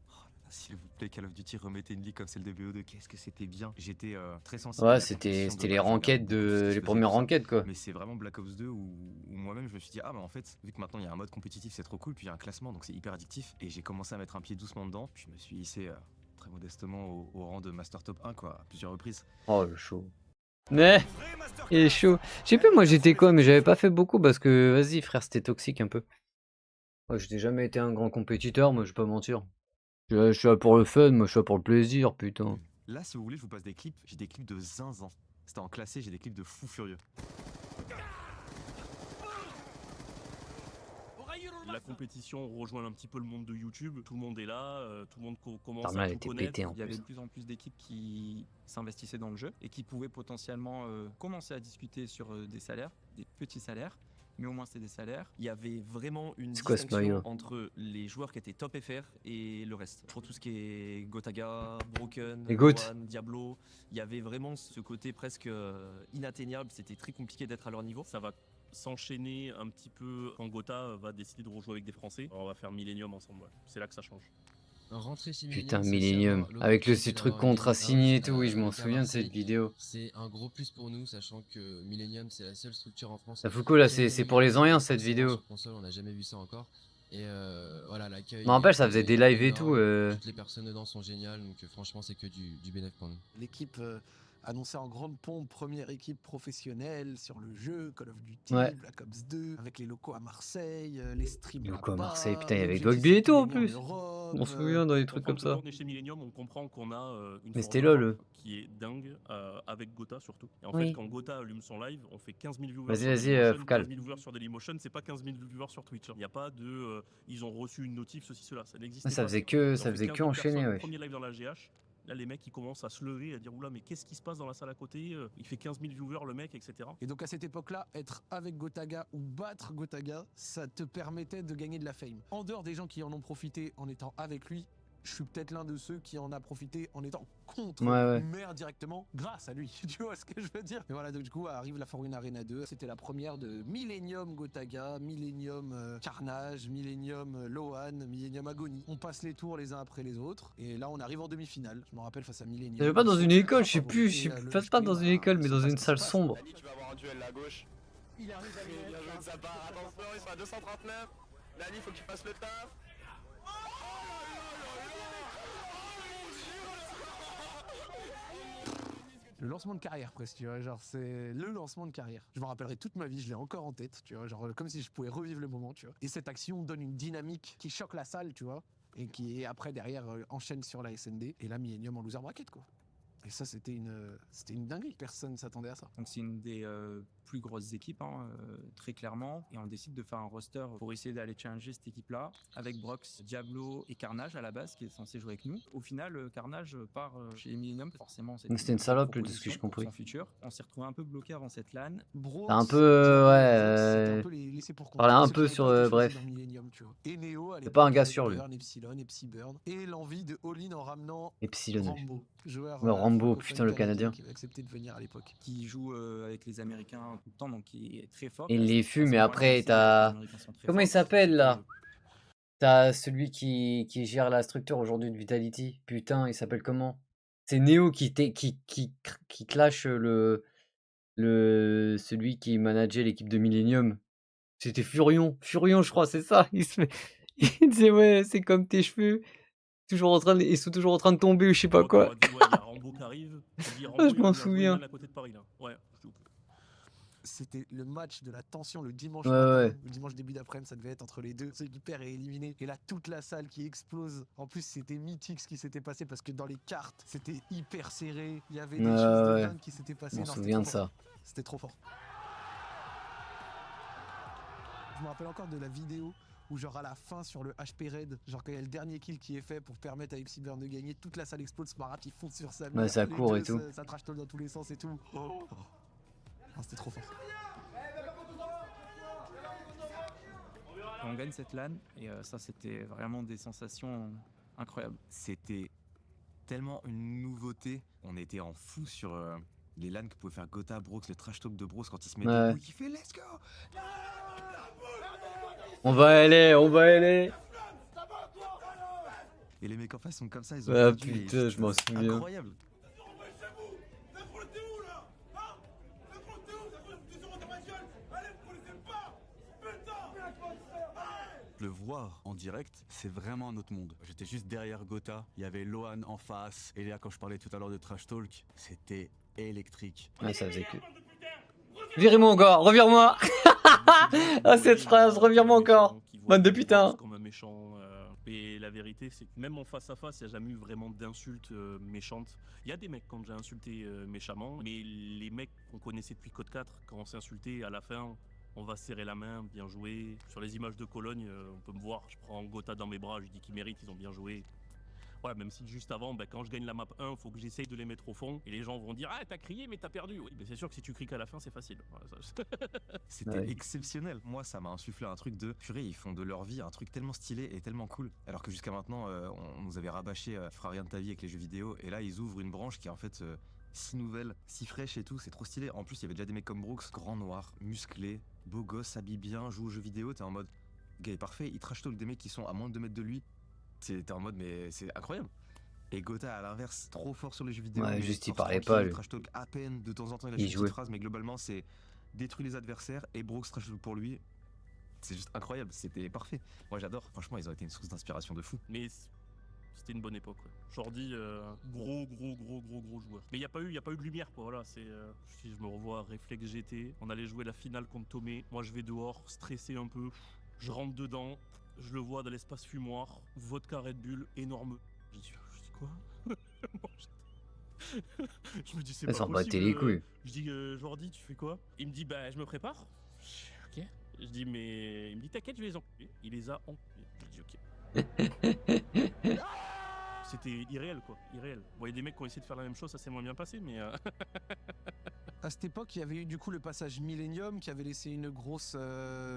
S'il vous plaît, Call of Duty, remettez une ligue comme celle de BO2. Qu'est-ce que c'était bien. J'étais très sensible. à Ouais, la c'était compétition de les base, je ranked regardais beaucoup ce qui se les faisait, premières tout ça. ranked, quoi. Mais c'est vraiment Black Ops 2 où moi-même je me suis dit, ah bah en fait, vu que maintenant il y a un mode compétitif, c'est trop cool, puis il y a un classement, donc c'est hyper addictif. Et j'ai commencé à mettre un pied doucement dedans, puis je me suis hissé très modestement au rang de Master Top 1, quoi, à plusieurs reprises. Oh, le chaud. Mais il est chaud. Je sais plus, moi j'étais quoi, mais j'avais pas fait beaucoup parce que, vas-y, frère, c'était toxique un peu. Moi, j'ai jamais été un grand compétiteur, moi, je vais pas mentir. Je suis là pour le fun, moi, je suis là pour le plaisir, putain. Là, si vous voulez, je vous passe des clips. J'ai des clips de zinzin. C'était en classé, j'ai des clips de fou furieux. La compétition rejoint un petit peu le monde de YouTube. Tout le monde est là, tout le monde commence Normal, à elle tout était connaître. pétée, en Il y avait plus. de plus en plus d'équipes qui s'investissaient dans le jeu et qui pouvaient potentiellement commencer à discuter sur des salaires, des petits salaires, mais au moins c'est des salaires. Il y avait vraiment une C'est quoi ce distinction maillot entre les joueurs qui étaient top FR et le reste. Pour tout ce qui est Gotaga, Broken, Les GOAT. One, Diablo, il y avait vraiment ce côté presque inatteignable. C'était très compliqué d'être à leur niveau. Ça va s'enchaîner un petit peu quand Gotha va décider de rejouer avec des Français. Alors, on va faire Millennium ensemble, ouais. C'est là que ça change. Rentrer chez Putain, c'est Millennium. savoir Avec le l'opportunité truc d'avoir contrat Millennium signé et tout, oui, je m'en à souviens de cette Marseille. vidéo. C'est un gros plus pour nous, sachant que Millennium, c'est la seule structure en France. Ça fout quoi, là, qui a c'est une pour les licence anciens, cette forcément vidéo. sur console, on n'a jamais vu ça encore. Et voilà, l'accueil. Je me rappelle, ça est faisait des lives et tout. énorme. Toutes les personnes dedans sont géniales, donc franchement, c'est que du bénéfice pour nous. L'équipe annoncée en grande pompe, première équipe professionnelle sur le jeu, Call of Duty, Ouais. Black Ops 2, avec les locaux à Marseille, les streams Les locaux à là-bas, Marseille, putain, il y avait l'objectif, Dogby et tout, en c'était de gagner plus. Europe, Je m'en souviens dans des trucs Quand comme ça. on est chez Millennium, on comprend qu'on a une Mais forme c'était d'Europe LOL. qui est dingue avec Gotha surtout. Et en Oui. fait, quand Gotha allume son live, on fait 15 000 viewers Vas-y, sur vas-y, Dailymotion. Focal. 15 000 viewers sur Dailymotion, c'est pas 15 000 viewers sur Twitch. Il n'y a pas de ils ont reçu une notif, ceci, cela. Ça n'existe Ça pas. faisait que- Et ça on fait faisait 15 que 000 enchaîner, personnes, wesh. Premier live dans la GH. Là, les mecs, ils commencent à se lever, à dire oula, mais qu'est-ce qui se passe dans la salle à côté Il fait 15 000 viewers, le mec, etc. Et donc à cette époque-là, être avec Gotaga ou battre Gotaga, ça te permettait de gagner de la fame. En dehors des gens qui en ont profité en étant avec lui, je suis peut-être l'un de ceux qui en a profité en étant contre, Ouais. mais indirectement grâce à lui. Tu vois ce que je veux dire? Et voilà, donc du coup arrive la For Une Arena 2. C'était la première de Millennium Gotaga, Millennium Carnage, Millennium Lohan, Millennium Agony. On passe les tours les uns après les autres, et là on arrive en demi-finale. Je me rappelle face à Millennium. Je vais pas dans une école, je sais Favori. plus, Et, je le passe pas HP, dans une école, mais se dans passe une ce qui salle se passe. sombre. Tu vas avoir un duel là à gauche. Il arrive à Très bien joué de sa part. Attention, ils sont à 239. Nani, faut que tu fasses le taf. Le lancement de carrière presque, tu vois, genre c'est le lancement de carrière. Je m'en rappellerai toute ma vie, je l'ai encore en tête, tu vois, genre comme si je pouvais revivre le moment, tu vois. Et cette action donne une dynamique qui choque la salle, tu vois, et qui après derrière enchaîne sur la SND, et là Millennium en loser bracket, quoi. Et ça c'était une dinguerie, personne ne s'attendait à ça. Donc c'est une des plus grosses équipes, hein, très clairement. Et on décide de faire un roster pour essayer d'aller challenger cette équipe-là, avec Brox, Diablo et Carnage à la base, qui est censé jouer avec nous. Au final, Carnage part chez Millennium, forcément. Donc c'était une salope, de ce que j'ai compris. Son futur. On s'est retrouvé un peu bloqué avant cette LAN. T'as un peu, ouais, parlait un peu sur, bref. Et Neo, à C'est pas un l'époque, gars avec sur lui. Burn, Epsilon, Epsiburn, et l'envie de all-in en ramenant Epsilon. Rambo, joueur Ouais, Rambo, francophone putain, le Canadien. qui avait accepté de venir à l'époque. Qui joue avec les Américains tout le temps, donc qui est très fort. Il À les ce fume, mais moment-là, après on sait que t'as... les Américains sont très Comment il forts. s'appelle là? T'as celui qui gère la structure aujourd'hui de Vitality. Putain, il s'appelle comment? C'est Neo qui clash celui qui manageait l'équipe de Millennium. C'était Furion. Furion, je crois, c'est ça. Il disait, ouais, c'est comme tes cheveux. Ils sont toujours en train de tomber ou je sais pas quoi. Il y a Rambo qui arrive. Il dit, Rambo, Je il m'en vient jouer souviens. Milan à côté de Paris là. Ouais, s'il vous plaît. C'était le match de la tension le dimanche Ouais, matin, ouais. le dimanche début d'après-midi, ça devait être entre les deux. Celui qui perd est éliminé. Et là, toute la salle qui explose. En plus, c'était mythique ce qui s'était passé parce que dans les cartes, c'était hyper serré. Il y avait des Ouais, choses de ouais. dingue qui s'étaient passées. Je m'en Non, c'était souviens trop de ça. fort. C'était trop fort. Je me rappelle encore de la vidéo où genre à la fin sur le HP Raid, genre quand il y a le dernier kill qui est fait pour permettre à Epsiburn de gagner, toute la salle explose, Marat il fonce sur sa mère, Ouais, ça les court et deux, tout. ça trash talk dans tous les sens et tout. Oh. Ah, c'était trop fort. On gagne cette LAN et ça c'était vraiment des sensations incroyables. C'était tellement une nouveauté. On était en fou sur les LAN que pouvait faire Gotha, Brox, le trash talk de Brox quand il se met Ouais. debout, il fait let's go. On va aller. Et les mecs en face sont comme ça, ils ont Ah perdu, et putain, je m'en c'est souviens. incroyable. Le voir en direct, c'est vraiment un autre monde. J'étais juste derrière Gotha, il y avait Lohan en face, et là quand je parlais tout à l'heure de Trash Talk, c'était électrique. Ouais, ça faisait que... Virez-moi encore, revire-moi. Ah, cette phrase, revire-moi encore. Bande de putain. Comme un méchant. Et la vérité, c'est que même en face à face, il n'y a jamais eu vraiment d'insultes méchantes. Il y a des mecs qui ont déjà insulté méchamment, mais les mecs qu'on connaissait depuis Code 4, quand on s'est insulté, à la fin, on va serrer la main, bien joué. Sur les images de Cologne, on peut me voir, je prends Gotha dans mes bras, je dis qu'ils méritent, ils ont bien joué. Voilà, même si juste avant, quand je gagne la map 1, il faut que j'essaye de les mettre au fond. Et les gens vont dire, ah, t'as crié, mais t'as perdu. Oui, mais c'est sûr que si tu cries qu'à la fin, c'est facile. Voilà, ça... C'était exceptionnel. Moi, ça m'a insufflé un truc de purée, ils font de leur vie un truc tellement stylé et tellement cool. Alors que jusqu'à maintenant, on nous avait rabâché tu feras rien de ta vie avec les jeux vidéo. Et là, ils ouvrent une branche qui est en fait si nouvelle, si fraîche et tout. C'est trop stylé. En plus, il y avait déjà des mecs comme Brooks, grand noir, musclé, beau gosse, s'habille bien, joue aux jeux vidéo. T'es en mode, gars est parfait. Il trash talk des mecs qui sont à moins de 2 mètres de lui. T'es en mode, mais c'est incroyable. Et Gotha, à l'inverse, trop fort sur les jeux vidéo. Ouais, mais juste il force parlait tranquille, pas, lui. Trash talk à peine, de temps en temps il a Il juste une jouait. petite phrase, mais globalement c'est détruit les adversaires et Brooks trash talk pour lui. C'est juste incroyable, c'était parfait. Moi j'adore, franchement ils ont été une source d'inspiration de fou. Mais c'était une bonne époque. Ouais. Jordi, gros joueur. Mais il n'y a pas eu de lumière, quoi. Voilà, si je me revois à Reflex GT, on allait jouer la finale contre Tomé. Moi je vais dehors, stressé un peu. Je rentre dedans, je le vois dans l'espace fumoir, vodka Red Bull, énorme. Je dis quoi? Je me dis c'est Elle pas s'en battait possible. les couilles. Je dis Jordi, tu fais quoi? Il me dit bah je me prépare. Ok. Je dis mais il me dit t'inquiète, je vais les enculer. Il les a enculés. Je dis ok. C'était irréel quoi, irréel. Bon, il y a des mecs qui ont essayé de faire la même chose, ça s'est moins bien passé, mais À cette époque, il y avait eu du coup le passage Millennium qui avait laissé une grosse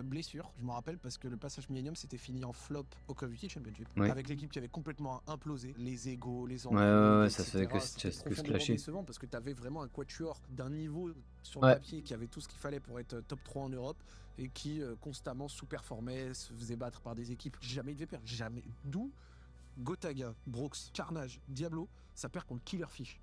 blessure. Je me rappelle parce que le passage Millennium s'était fini en flop au Call of Duty Championship. Oui. Avec l'équipe qui avait complètement implosé. Les égos, les Ouais, embrouilles, ouais, ça se fait que C'était se profondément clasher. décevant parce que tu avais vraiment un quatuor d'un niveau sur Ouais. le papier qui avait tout ce qu'il fallait pour être top 3 en Europe et qui constamment sous-performait, se faisait battre par des équipes. Jamais il devait perdre. Jamais. D'où Gotaga, Brox, Carnage, Diablo, ça perd contre Killerfish.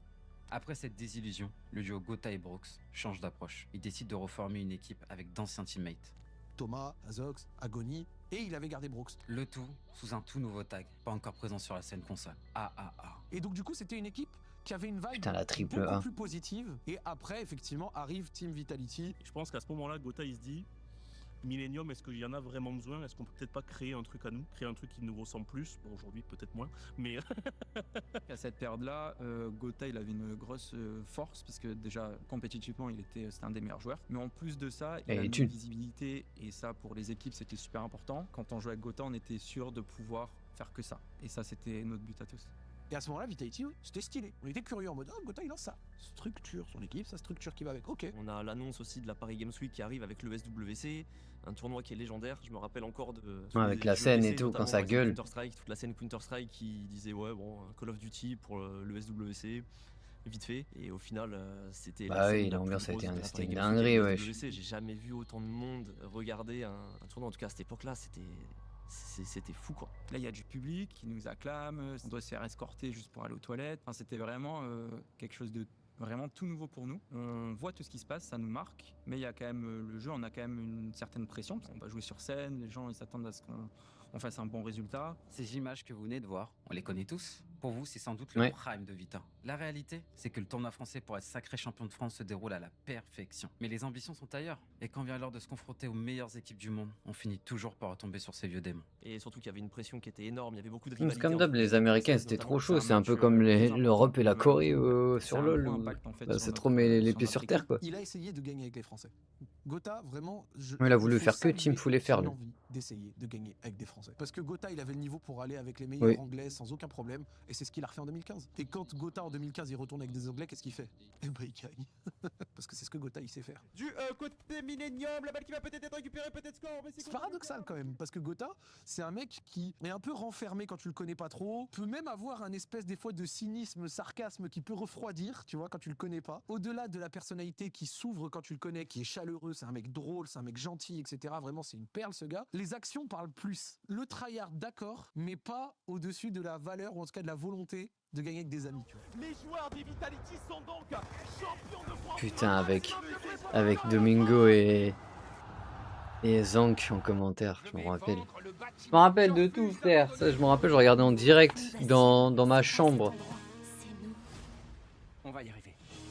Après cette désillusion, le duo Gotha et Brox change d'approche. Ils décident de reformer une équipe avec d'anciens teammates. Thomas, Azox, Agony, et il avait gardé Brox. Le tout sous un tout nouveau tag, pas encore présent sur la scène console. AAA. Et donc du coup c'était une équipe qui avait une vibe Putain, la triple beaucoup A. plus positive. Et après effectivement arrive Team Vitality. Je pense qu'à ce moment-là, Gotha il se dit Millennium, est-ce qu'il y en a vraiment besoin? Est-ce qu'on peut peut-être pas créer un truc à nous? Créer un truc qui nous ressemble plus? Bon, aujourd'hui, peut-être moins, mais. À cette période-là, Gotha il avait une grosse force parce que déjà compétitivement c'était un des meilleurs joueurs. Mais en plus de ça, il Et avait thunes. une visibilité et ça pour les équipes c'était super important. Quand on jouait avec Gotha, on était sûr de pouvoir faire que ça. Et ça c'était notre but à tous. Et à ce moment-là Vitality, oui, c'était stylé. On était curieux en mode oh Gotha il lance ça. Structure son équipe, sa structure qui va avec. Ok. On a l'annonce aussi de la Paris Games Week qui arrive avec le SWC, un tournoi qui est légendaire. Je me rappelle encore de. Ouais, avec des la jeux scène PC, et tout, quand notamment ça avec gueule. Counter-Strike, toute la scène Counter-Strike qui disait ouais, bon, Call of Duty pour le SWC. Vite fait, et au final, c'était. Bah la oui, scène la l'ambiance plus a été grosse de la c'était Paris une Games Week dinguerie, avec le wesh. SWC. J'ai jamais vu autant de monde regarder un tournoi. En tout cas, à cette époque-là, c'était fou quoi. Là il y a du public qui nous acclame, on doit se faire escorter juste pour aller aux toilettes. Enfin, c'était vraiment quelque chose de vraiment tout nouveau pour nous. On voit tout ce qui se passe, ça nous marque, mais il y a quand même le jeu, on a quand même une certaine pression. On va jouer sur scène, les gens ils s'attendent à ce qu'on fasse un bon résultat. Ces images que vous venez de voir, on les connaît tous. Pour vous, c'est sans doute le Ouais. prime de Vita. La réalité, c'est que le tournoi français pour être sacré champion de France se déroule à la perfection. Mais les ambitions sont ailleurs. Et quand vient l'heure de se confronter aux meilleures équipes du monde, on finit toujours par retomber sur ces vieux démons. Et surtout qu'il y avait une pression qui était énorme, il y avait beaucoup de C'est rivalité. comme d'hab, entre les équipes Américains françaises, c'était trop notamment. chaud. C'est C'est un un peu match, comme très important l'Europe et la pour Corée c'est sur un LoL. gros Ou... impact, en fait, Bah, sur c'est notre- trop mais les sur pieds notre sur terre équipe. quoi. Il a essayé de gagner avec les Français. Gotha, vraiment, Il a voulu il faut faire que Team saluer Foulé faire son lui. envie d'essayer de gagner avec des Français. Parce que Gotha, il avait le niveau pour aller avec les meilleurs Oui. Anglais sans aucun problème, et c'est ce qu'il a refait en 2015. Et quand Gotha en 2015 il retourne avec des Anglais, qu'est-ce qu'il fait? Eh ben il gagne. Parce que c'est ce que Gotha il sait faire. Du côté Millennium, la balle qui va peut-être être récupérée, peut-être score, mais C'est paradoxal quand même, parce que Gotha, c'est un mec qui est un peu renfermé quand tu le connais pas trop, peut même avoir un espèce des fois de cynisme, sarcasme qui peut refroidir, tu vois, quand tu le connais pas. Au-delà de la personnalité qui s'ouvre quand tu le connais, qui est chaleureux, c'est un mec drôle, c'est un mec gentil, etc. Vraiment, c'est une perle ce gars. Les actions parlent plus. Le tryhard, d'accord, mais pas au-dessus de la valeur ou en tout cas de la volonté de gagner avec des amis, tu vois. Les joueurs des Vitality sont donc champions de France. Putain, avec Domingo et Zank en commentaire, je me rappelle. Je me rappelle de tout, frère. Ça, je me rappelle, je regardais en direct dans ma chambre. On va y arriver.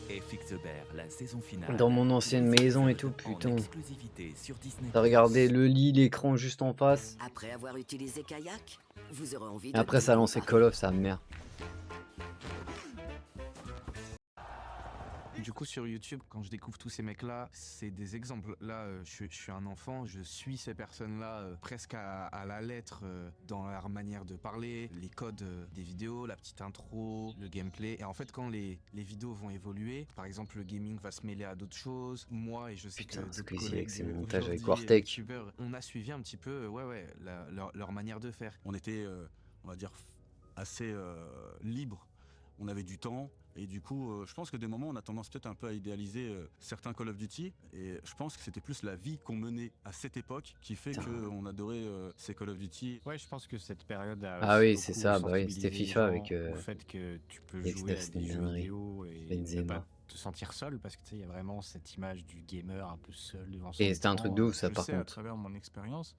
FX Uber, la saison finale. Dans mon ancienne maison et tout, putain. T'as regardé le lit, l'écran juste en face. Après avoir utilisé Kayak, vous aurez envie Et de... après, ça a lancé Call of, sa mère. Du coup, sur YouTube, quand je découvre tous ces mecs-là, c'est des exemples. Là, je suis un enfant, je suis ces personnes-là presque à la lettre dans leur manière de parler, les codes des vidéos, la petite intro, le gameplay. Et en fait, quand les vidéos vont évoluer, par exemple, le gaming va se mêler à d'autres choses. Moi, et je sais Putain, que d'autres Squeezie collègues avec ses montages avec aujourd'hui, Wartech. youtubeurs, on a suivi un petit peu, leur manière de faire. On était, on va dire, assez libre. On avait du temps. Et du coup, je pense que des moments, on a tendance peut-être un peu à idéaliser certains Call of Duty. Et je pense que c'était plus la vie qu'on menait à cette époque qui fait qu'on adorait ces Call of Duty. Ouais, je pense que cette période a Ah aussi oui, c'est beaucoup ça, bah oui, sensibilisé c'était les FIFA gens avec, au fait que tu peux avec jouer à Snaf, des c'était jeux une dinguerie. vidéo et ne Benzema. pas te sentir seul parce que tu sais, il y a vraiment cette image du gamer un peu seul devant son Et c'était un truc de écran. ouf, ça, Je par sais à contre. travers mon expérience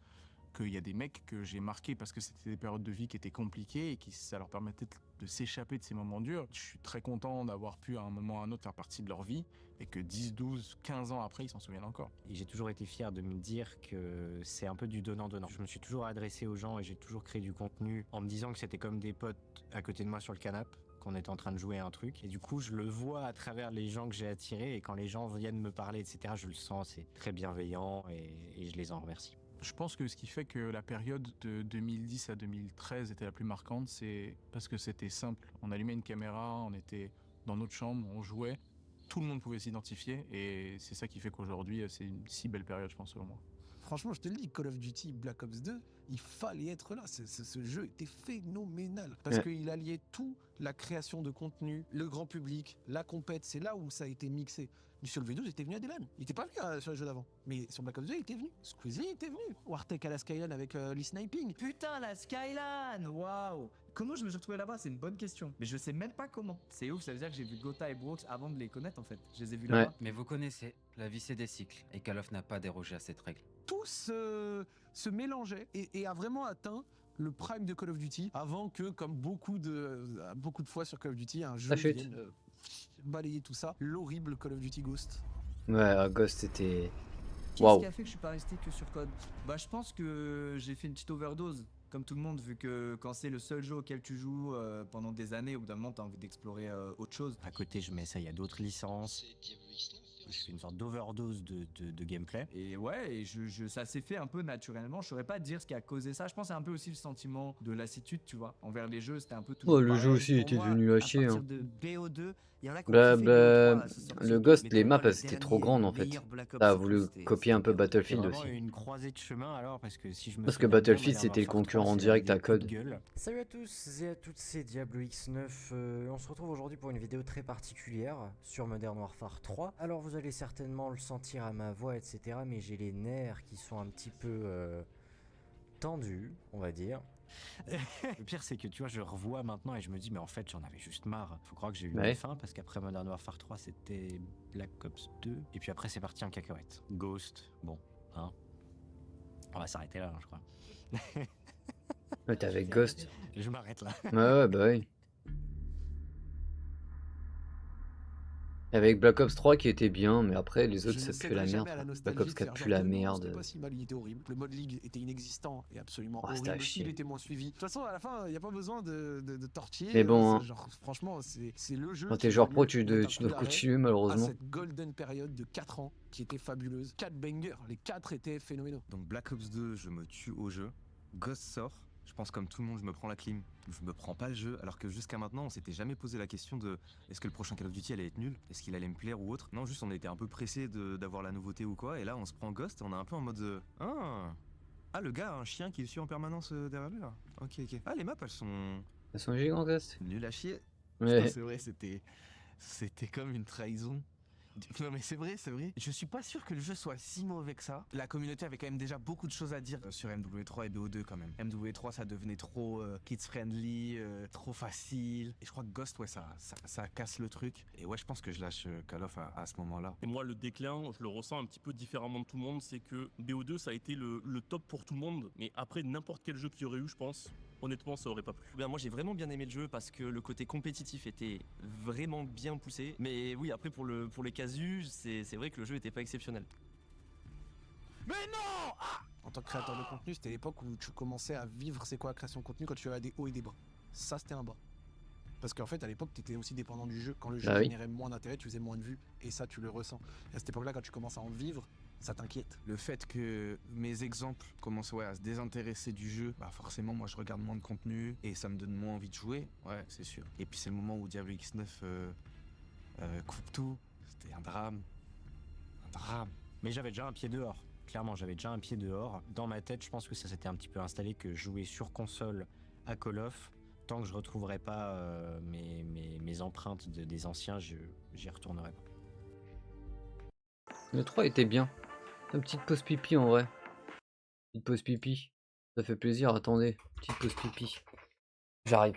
qu'il y a des mecs que j'ai marqués parce que c'était des périodes de vie qui étaient compliquées et qui ça leur permettait de s'échapper de ces moments durs. Je suis très content d'avoir pu à un moment ou à un autre faire partie de leur vie et que 10, 12, 15 ans après ils s'en souviennent encore. Et j'ai toujours été fier de me dire que c'est un peu du donnant-donnant. Je me suis toujours adressé aux gens et j'ai toujours créé du contenu en me disant que c'était comme des potes à côté de moi sur le canapé, qu'on était en train de jouer à un truc. Et du coup, je le vois à travers les gens que j'ai attirés et quand les gens viennent me parler, etc., je le sens, c'est très bienveillant et je les en remercie. Je pense que ce qui fait que la période de 2010 à 2013 était la plus marquante, c'est parce que c'était simple. On allumait une caméra, on était dans notre chambre, on jouait, tout le monde pouvait s'identifier, et c'est ça qui fait qu'aujourd'hui, c'est une si belle période, je pense, selon moi. Franchement, je te le dis, Call of Duty Black Ops 2, il fallait être là. Ce jeu était phénoménal. Parce Ouais. qu'il alliait tout, la création de contenu, le grand public, la compète. C'est là où ça a été mixé. Sur le V12, il était venu à Delan. Il était pas venu sur les jeux d'avant. Mais sur Black Ops 2, il était venu. Squeezie était venu. Wartek à la Skyline avec l'e-sniping. Putain, la Skyline, waouh. Comment je me suis retrouvé là-bas? C'est une bonne question. Mais je sais même pas comment. C'est ouf, ça veut dire que j'ai vu Gotha et Brooks avant de les connaître en fait. Je les ai vus là-bas. Mais vous connaissez, la vie c'est des cycles, et Call of n'a pas dérogé à cette règle. Tout se mélangeait et a vraiment atteint le prime de Call of Duty avant que, comme beaucoup de fois sur Call of Duty, un jeu Ça chute. vienne balayer tout ça. L'horrible Call of Duty Ghost. Ouais, Ghost c'était. Qu'est-ce Waouh. qui a fait que je suis pas resté que sur code? Bah je pense que j'ai fait une petite overdose, comme tout le monde, vu que quand c'est le seul jeu auquel tu joues pendant des années, au bout d'un moment t'as envie d'explorer autre chose. À côté, je m'essaye à d'autres licences. Je fais une sorte d'overdose de gameplay. Et ouais, et ça s'est fait un peu naturellement. Je saurais pas te dire ce qui a causé ça. Je pense que c'est un peu aussi le sentiment de lassitude, tu vois. Envers les jeux, c'était un peu tout. Oh, le jeu aussi était devenu à chier. Hein. De BO2, il y en a qui ont Bla, kiffé bla, BO3 à sa sortie. le Ghost, Mais les pour maps, moi, le elles étaient dernier, trop grandes en fait. meilleur Black Ops T'as tout voulu court, c'était copier un peu C'est Battlefield vraiment aussi. une croisée de chemin alors, parce que si je me Parce que souviens bien, Battlefield, Modern c'était le Warfare 3, concurrent c'est direct à arrivé coup de Code. gueule. Salut à tous et à toutes, c'est Diablo X9. On se retrouve aujourd'hui pour une vidéo très particulière sur Modern Warfare 3. Alors vous allez certainement le sentir à ma voix, etc. Mais j'ai les nerfs qui sont un petit peu tendus, on va dire. Le pire, c'est que tu vois, je revois maintenant et je me dis, mais en fait, j'en avais juste marre. Faut croire que j'ai eu Ouais. une fin parce qu'après Modern Warfare 3, c'était Black Ops 2. Et puis après, c'est parti en cacahuète. Ghost, bon, hein. On va s'arrêter là, hein, je crois. Ouais, t'es avec Ghost. Je m'arrête là. Ouais, bah oui. Avec Black Ops 3 qui était bien, mais après les autres Je ça ne pue céderai la jamais merde. à la Black nostalgie Ops de 4 faire pue genre la que non, merde. c'était pas si mal, il était horrible. Le mode League était inexistant et absolument Oh, c'était à horrible aussi, il chier. était moins suivi. De toute façon, à la fin, il n'y a pas besoin de tortiller. Mais bon, hein. Genre, franchement, c'est le jeu. Quand qui t'es est joueur venu pro, tu mettre un dois coup d'arrêt continuer à malheureusement. cette golden période de 4 ans qui était fabuleuse. 4 bangers, les 4 étaient phénoménaux. Donc Black Ops 2, je me tue au jeu. Ghost sort. Je pense comme tout le monde, je me prends la clim. Je me prends pas le jeu, alors que jusqu'à maintenant, on s'était jamais posé la question de est-ce que le prochain Call of Duty allait être nul? Est-ce qu'il allait me plaire ou autre? Non, juste on était un peu pressé d'avoir la nouveauté ou quoi. Et là, on se prend Ghost et on est un peu en mode ah, le gars a un chien qui le suit en permanence derrière lui là. Ok. Ah, les maps, elles sont Elles sont gigantesques. nulles à chier. Ouais. Putain, c'est vrai, c'était comme une trahison. Non mais c'est vrai. Je suis pas sûr que le jeu soit si mauvais que ça. La communauté avait quand même déjà beaucoup de choses à dire sur MW3 et BO2 quand même. MW3 ça devenait trop kids friendly, trop facile. Et je crois que Ghost ouais ça casse le truc. Et ouais je pense que je lâche Call of à ce moment-là. Et moi, le déclin, je le ressens un petit peu différemment de tout le monde. C'est que BO2, ça a été le top pour tout le monde. Mais après, n'importe quel jeu qu'il y aurait eu, je pense, honnêtement, ça aurait pas plu. Ben moi j'ai vraiment bien aimé le jeu parce que le côté compétitif était vraiment bien poussé. Mais oui, après pour les casus, c'est vrai que le jeu était pas exceptionnel. Mais non En tant que créateur de contenu, c'était l'époque où tu commençais à vivre c'est quoi la création de contenu quand tu avais des hauts et des bas. Ça c'était un bas. Parce qu'en fait à l'époque tu étais aussi dépendant du jeu. Quand le jeu Bah oui. générait moins d'intérêt, tu faisais moins de vues. Et ça tu le ressens. Et à cette époque là quand tu commences à en vivre, ça t'inquiète. Le fait que mes exemples commencent à se désintéresser du jeu, bah forcément moi je regarde moins de contenu et ça me donne moins envie de jouer, ouais c'est sûr. Et puis c'est le moment où Diablo X9 coupe tout, c'était un drame. Mais j'avais déjà un pied dehors. Clairement, j'avais déjà un pied dehors. Dans ma tête, je pense que ça s'était un petit peu installé que jouer sur console à Call of, tant que je retrouverai pas mes empreintes des anciens, j'y retournerai pas. Le 3 était bien. Une petite pause pipi en vrai. Petite pause pipi. Ça fait plaisir, attendez. Petite pause pipi. J'arrive.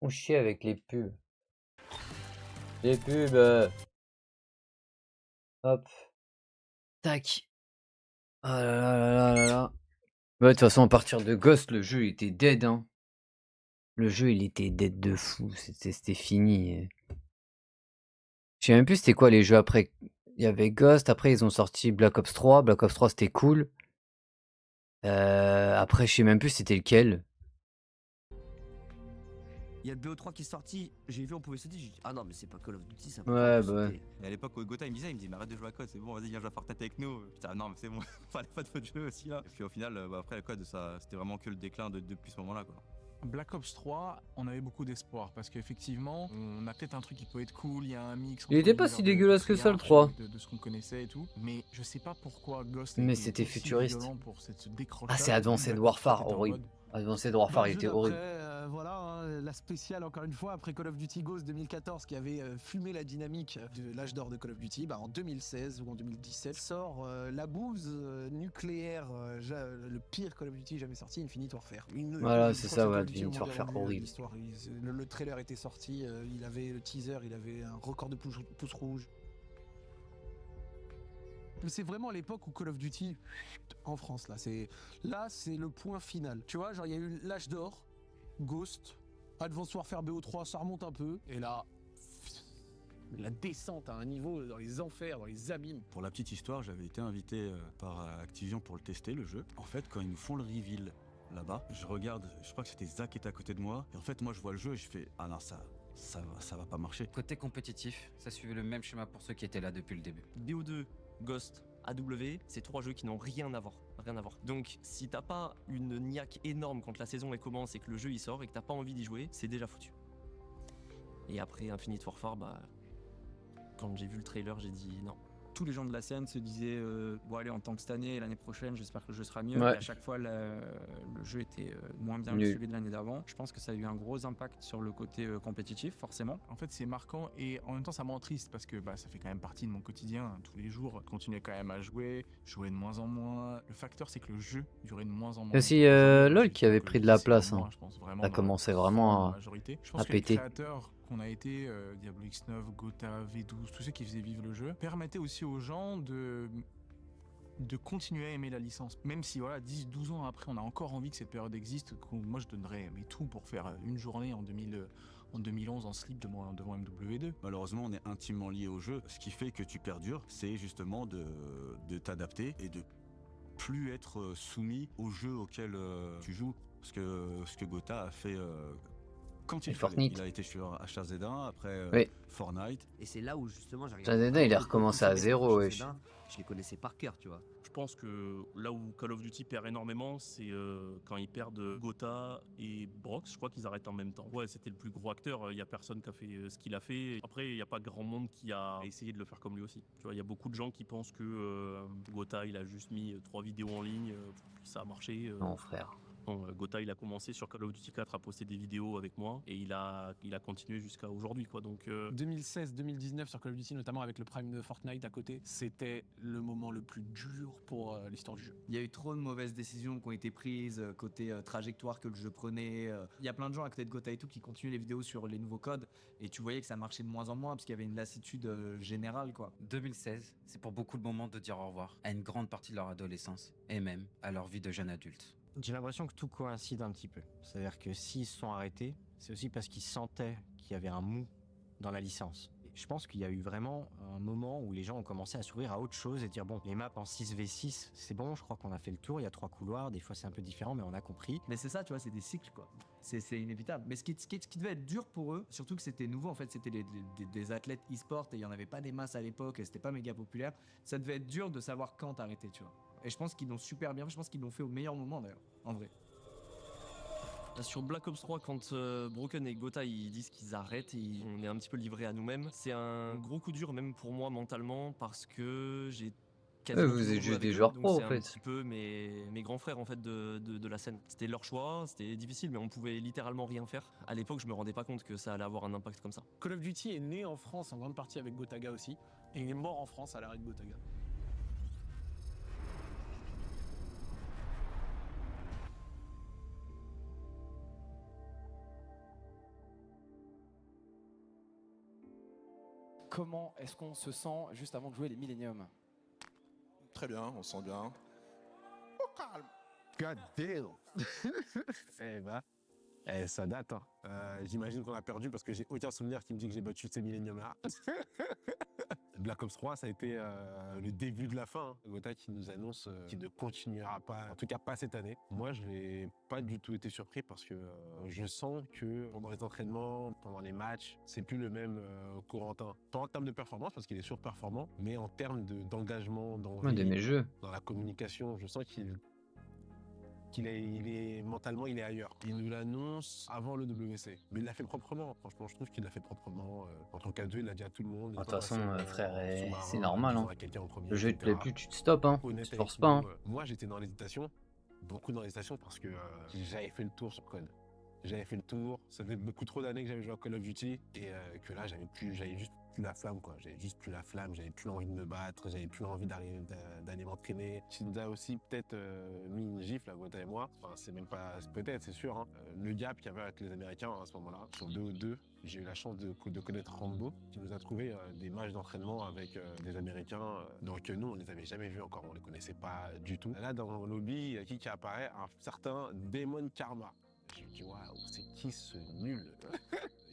On chie avec les pubs. Les pubs. Hop. Tac. Ah là là là là là là. Ouais, de toute façon, à partir de Ghost, le jeu était dead, hein. Le jeu, il était dead de fou. C'était fini. Je sais même plus c'était quoi les jeux après. Il y avait Ghost, après ils ont sorti Black Ops 3. Black Ops 3 c'était cool. Après, je sais même plus c'était lequel. Il y a le BO3 qui est sorti, j'ai vu, on pouvait se dire, j'ai dit, ah non, mais c'est pas Call of Duty, ça peut Ouais, pas bah ouais. Et à l'époque où Gotha il me disait, mais arrête de jouer à COD, c'est bon, vas-y, viens jouer à Fortnite avec nous. Putain, ah non, mais c'est bon, fallait pas de votre jeu aussi là. Et puis au final, après le COD, c'était vraiment que le déclin depuis ce moment-là quoi. Black Ops 3, on avait beaucoup d'espoir parce qu'effectivement, on a peut-être un truc qui peut être cool, il y a un mix. Il était pas si dégueulasse que ça le 3. De ce qu'on connaissait et tout, mais je sais pas pourquoi Ghost Mais c'était aussi futuriste. violent pour ce Ah, décrochage. c'est Advanced Warfare, C'était en horrible. mode- Advanced Warfare, il Jeu était d'après, horrible. voilà, hein, la spéciale encore une fois après Call of Duty Ghost 2014 qui avait fumé la dynamique de l'âge d'or de Call of Duty. En 2016 ou en 2017 sort la bouse nucléaire, le pire Call of Duty jamais sorti, Infinite Warfare. Voilà, Je c'est crois ça, que ouais, Call of Duty Infinite au monde Warfare, a revu horrible. l'histoire. Le trailer était sorti, il avait le teaser, il avait un record de pouces rouges. C'est vraiment l'époque où Call of Duty en France là, c'est le point final. Tu vois, genre il y a eu l'âge d'or, Ghost, Advanced Warfare BO3, ça remonte un peu et là la descente à un niveau dans les enfers, dans les abîmes. Pour la petite histoire, j'avais été invité par Activision pour le tester le jeu. En fait, quand ils nous font le reveal là-bas, je regarde, je crois que c'était Zach qui était à côté de moi et en fait moi je vois le jeu et je fais ah non ça va pas marcher. Côté compétitif, ça suivait le même schéma pour ceux qui étaient là depuis le début. BO2, Ghost, AW, c'est 3 jeux qui n'ont rien à voir. Rien à voir. Donc, si t'as pas une niaque énorme quand la saison elle commence et que le jeu il sort et que t'as pas envie d'y jouer, c'est déjà foutu. Et après Infinite Warfare, quand j'ai vu le trailer, j'ai dit non. Tous les gens de la scène se disaient bon allez, en tant que cette année et l'année prochaine j'espère que le jeu sera mieux. Ouais. Et à chaque fois le jeu était moins bien Nul. que celui de l'année d'avant. Je pense que ça a eu un gros impact sur le côté compétitif forcément. En fait, c'est marquant et en même temps, ça me rend triste parce que ça fait quand même partie de mon quotidien. Hein, tous les jours, je continuais quand même à jouer de moins en moins. Le facteur, c'est que le jeu durait de moins en moins. Il y a aussi LOL qui avait pris de la place. Hein. Ça commençait vraiment Je à pense que les péter. créateurs qu'on a été, Diablo X9, Gotha, V12, tous ceux qui faisaient vivre le jeu, permettaient aussi aux gens de continuer à aimer la licence. Même si voilà, 10-12 ans après, on a encore envie que cette période existe, moi je donnerais tout pour faire une journée en 2011 en slip devant MW2. Malheureusement, on est intimement lié au jeu. Ce qui fait que tu perdures, c'est justement de t'adapter et de plus être soumis au jeu auquel tu joues. Parce que ce que Gotha a fait quand il fallait. Fortnite. Il a été sur HZ1, après Oui. Fortnite. Et c'est là où justement j'ai HZ1, il a recommencé à zéro, wesh. Je les connaissais par cœur, tu vois. Je pense que là où Call of Duty perd énormément, c'est quand ils perdent Gotha et Brox. Je crois qu'ils arrêtent en même temps. Ouais, c'était le plus gros acteur. Il y a personne qui a fait ce qu'il a fait. Après, il n'y a pas grand monde qui a essayé de le faire comme lui aussi. Tu vois, il y a beaucoup de gens qui pensent que Gotha, il a juste mis 3 vidéos en ligne, puis ça a marché. Non, frère. Bon, Gotha, il a commencé sur Call of Duty 4 à poster des vidéos avec moi et il a continué jusqu'à aujourd'hui, quoi. Donc 2016-2019 sur Call of Duty, notamment avec le prime de Fortnite à côté, c'était le moment le plus dur pour l'histoire du jeu. Il y a eu trop de mauvaises décisions qui ont été prises, côté trajectoire que le jeu prenait. Il y a plein de gens à côté de Gotha et tout qui continuaient les vidéos sur les nouveaux codes et tu voyais que ça marchait de moins en moins parce qu'il y avait une lassitude générale, quoi. 2016, c'est pour beaucoup le moment de dire au revoir à une grande partie de leur adolescence et même à leur vie de jeune adulte. J'ai l'impression que tout coïncide un petit peu. C'est-à-dire que s'ils se sont arrêtés, c'est aussi parce qu'ils sentaient qu'il y avait un mou dans la licence. Et je pense qu'il y a eu vraiment un moment où les gens ont commencé à s'ouvrir à autre chose et dire bon, les maps en 6v6, c'est bon, je crois qu'on a fait le tour, il y a 3 couloirs, des fois c'est un peu différent, mais on a compris. Mais c'est ça, tu vois, c'est des cycles, quoi. C'est inévitable. Mais ce qui devait être dur pour eux, surtout que c'était nouveau, en fait, c'était des athlètes e-sport et il n'y en avait pas des masses à l'époque et c'était pas méga populaire. Ça devait être dur de savoir quand t'arrêter, tu vois. Et je pense qu'ils l'ont super bien fait, je pense qu'ils l'ont fait au meilleur moment d'ailleurs, en vrai. Sur Black Ops 3, quand Broken et Gotha ils disent qu'ils arrêtent, on est un petit peu livré à nous-mêmes. C'est un gros coup dur même pour moi mentalement parce que j'ai quasiment vous toujours êtes joué juste avec des eux, joueurs donc pro, en c'est fait. un petit peu mes grands frères en fait de la scène. C'était leur choix, c'était difficile mais on pouvait littéralement rien faire. À l'époque je me rendais pas compte que ça allait avoir un impact comme ça. Call of Duty est né en France en grande partie avec Gotaga aussi et il est mort en France à l'arrêt de Gotaga. comment est-ce qu'on se sent juste avant de jouer les Millennium? Très bien, on se sent bien. God damn. Ça date. Hein. J'imagine qu'on a perdu parce que j'ai aucun souvenir qui me dit que j'ai battu ces Millennium-là. Black Ops 3, ça a été le début de la fin. Hein. Gotha qui nous annonce qu'il ne continuera pas, en tout cas pas cette année. Moi, je n'ai pas du tout été surpris parce que je sens que pendant les entraînements, pendant les matchs, c'est plus le même Corentin. Pas en termes de performance parce qu'il est surperformant, mais en termes d'engagement, Ouais, de mes jeux. dans la communication, je sens qu'il est mentalement, il est ailleurs. Il nous l'annonce avant le WC. Mais il l'a fait proprement. Franchement, je trouve qu'il l'a fait proprement. En tant qu'à deux, il l'a dit à tout le monde. De toute façon, frère, c'est normal. Hein. Le jeu, il te plaît plus, tu te stoppes. Hein. Tu te forces pas. Hein. Moi, j'étais dans l'hésitation. Beaucoup dans l'hésitation parce que j'avais fait le tour sur COD. J'avais fait le tour. Ça faisait beaucoup trop d'années que j'avais joué à Call of Duty. Et que là, j'avais juste plus la flamme, quoi. J'avais juste plus la flamme, j'avais plus envie de me battre, j'avais plus envie d'aller m'entraîner. Shinza aussi peut-être mis une gifle à Gotha et moi. Enfin, c'est même pas, peut-être, c'est sûr. Hein. Le gap qu'il y avait avec les Américains à ce moment-là, sur 2-2, j'ai eu la chance de connaître Rambo, qui nous a trouvé des matchs d'entraînement avec des Américains. Donc nous, on les avait jamais vus encore, on les connaissait pas du tout. Là, dans le lobby, il y a qui apparaît? Un certain Demon Karma. Je me dis, waouh, c'est qui ce nul?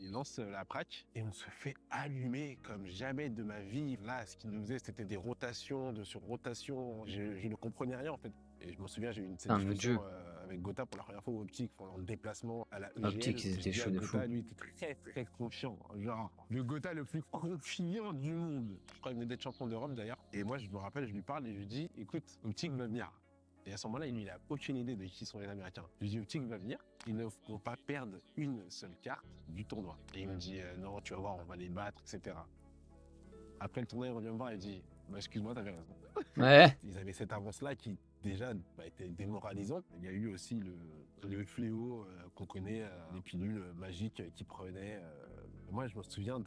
Il lance la praque et on se fait allumer comme jamais de ma vie. Là, ce qu'il nous faisait, c'était des rotations sur rotations. Je ne comprenais rien en fait. Et je me souviens, j'ai eu une discussion avec Gotha pour la première fois au Optique pendant le déplacement à la EGL. Optique, ils étaient chauds de fou. Lui était très très confiant. Genre, le Gotha le plus confiant du monde. Je crois qu'il venait d'être champion d'Europe d'ailleurs. Et moi, je me rappelle, je lui parle et je lui dis, écoute, Optique va venir. Et à ce moment-là, lui, il n'a aucune idée de qui sont les Américains. Je lui dis, Optique va venir, ils ne vont pas perdre une seule carte du tournoi. Et il me dit, non, tu vas voir, on va les battre, etc. Après le tournoi, il revient me voir et dit, bah, excuse-moi, t'avais raison. Ouais. Ils avaient cette avance-là qui, déjà, était démoralisante. Il y a eu aussi le fléau qu'on connaît, les pilules magiques qu'ils prenaient. Moi, je me souviens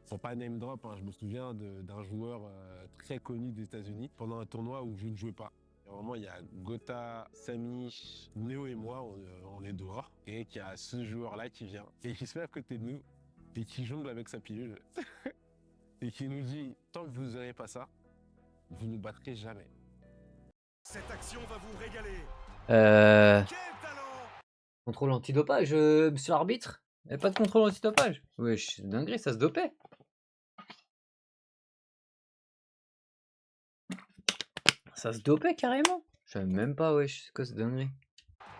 Faut pas name drop, hein, je me souviens d'un joueur très connu des États-Unis pendant un tournoi où je ne jouais pas. À un moment, il y a Gotha, Samy, Néo et moi, on est dehors. Et qu'il y a ce joueur-là qui vient et qui se met à côté de nous et qui jongle avec sa pilule. Et qui nous dit, tant que vous n'aurez pas ça, vous ne battrez jamais. Cette action va vous régaler. Quel talent! Contrôle antidopage, monsieur l'arbitre? Il n'y avait pas de contrôle antidopage? Wesh, c'est dinguerie, ça se dopait. Ça se dopait carrément. Je savais même pas, wesh, c'est quoi cette dinguerie?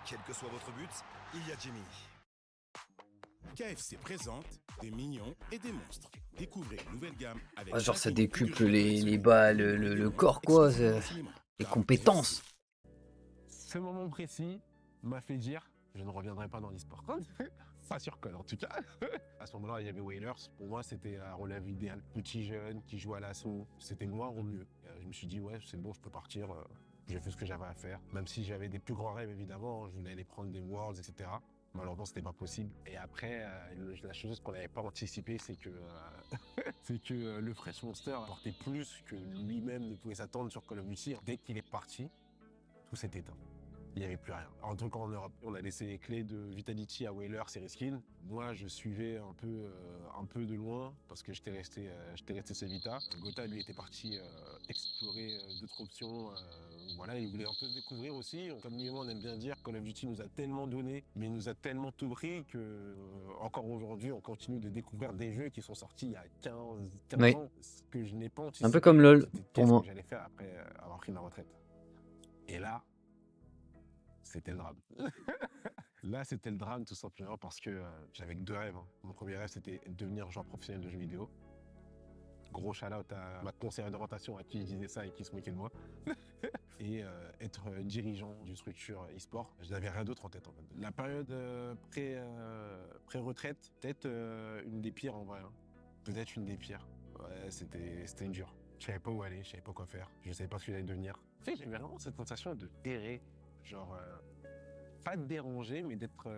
Quel que soit votre but, il y a Jimmy. KFC présente des mignons et des monstres. Découvrez une nouvelle gamme avec... Ah, genre ça décuple les balles, le corps quoi, les compétences. Ce moment précis m'a fait dire, je ne reviendrai pas dans l'e-sport. Pas sur COD en tout cas. À ce moment-là, il y avait Whalers. Pour moi, c'était un relève idéal. Petit jeune qui joue à l'assaut. C'était moi au mieux. Je me suis dit, ouais, c'est bon, je peux partir. J'ai fait ce que j'avais à faire. Même si j'avais des plus grands rêves, évidemment. Je voulais aller prendre des Worlds, etc. Malheureusement, c'était pas possible. Et après, la chose qu'on n'avait pas anticipé, c'est que, le Fresh Monster apportait plus que lui-même ne pouvait s'attendre sur Call of Duty. Dès qu'il est parti, tout s'est éteint. Il n'y avait plus rien. En tout cas, en Europe, on a laissé les clés de Vitality à Whalers et Reskin. Moi, je suivais un peu de loin parce que j'étais resté chez Vita. Gotha, lui, était parti explorer d'autres options. Voilà, il voulait un peu découvrir aussi. Comme lui et moi, on aime bien dire, Call of Duty nous a tellement donné, mais nous a tellement tout pris que encore aujourd'hui, on continue de découvrir des jeux qui sont sortis il y a 15 Oui. ans, ce que je n'ai pas anticipé. Un peu comme LoL pour moi. Que j'allais faire après avoir pris ma retraite. Et là, c'était le drame. Là, c'était le drame tout simplement parce que j'avais que deux rêves. Hein. Mon premier rêve, c'était devenir joueur professionnel de jeux vidéo. Gros shout-out à ma conseillère d'orientation à qui je disais ça et qui se moquait de moi. Et être dirigeant d'une structure e-sport. Je n'avais rien d'autre en tête en fait. La période pré-retraite, peut-être une des pires en vrai. Hein. Peut-être une des pires. Ouais, c'était dur. Je savais pas où aller, je savais pas quoi faire. Je savais pas ce que j'allais devenir. En fait, j'avais vraiment cette sensation de errer. Genre, pas de déranger, mais d'être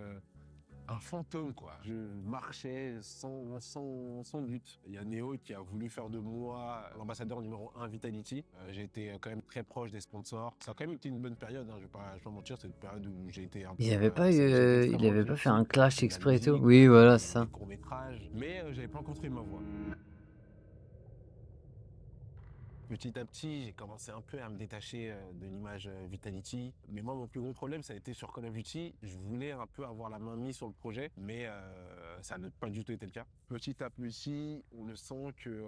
un fantôme, quoi. Je marchais sans but. Il y a Néo qui a voulu faire de moi l'ambassadeur numéro 1 Vitality. J'ai été quand même très proche des sponsors. Ça a quand même été une bonne période, hein. Je vais pas mentir, c'est une période où j'ai été un peu... Il avait pas fait un clash exprès et tout? Oui, voilà, c'est ça. Court-métrage, mais j'avais pas encore trouvé ma voie. Petit à petit, j'ai commencé un peu à me détacher de l'image Vitality. Mais moi, mon plus gros problème, ça a été sur Call of Duty. Je voulais un peu avoir la main mise sur le projet, mais ça n'a pas du tout été le cas. Petit à petit, on le sent que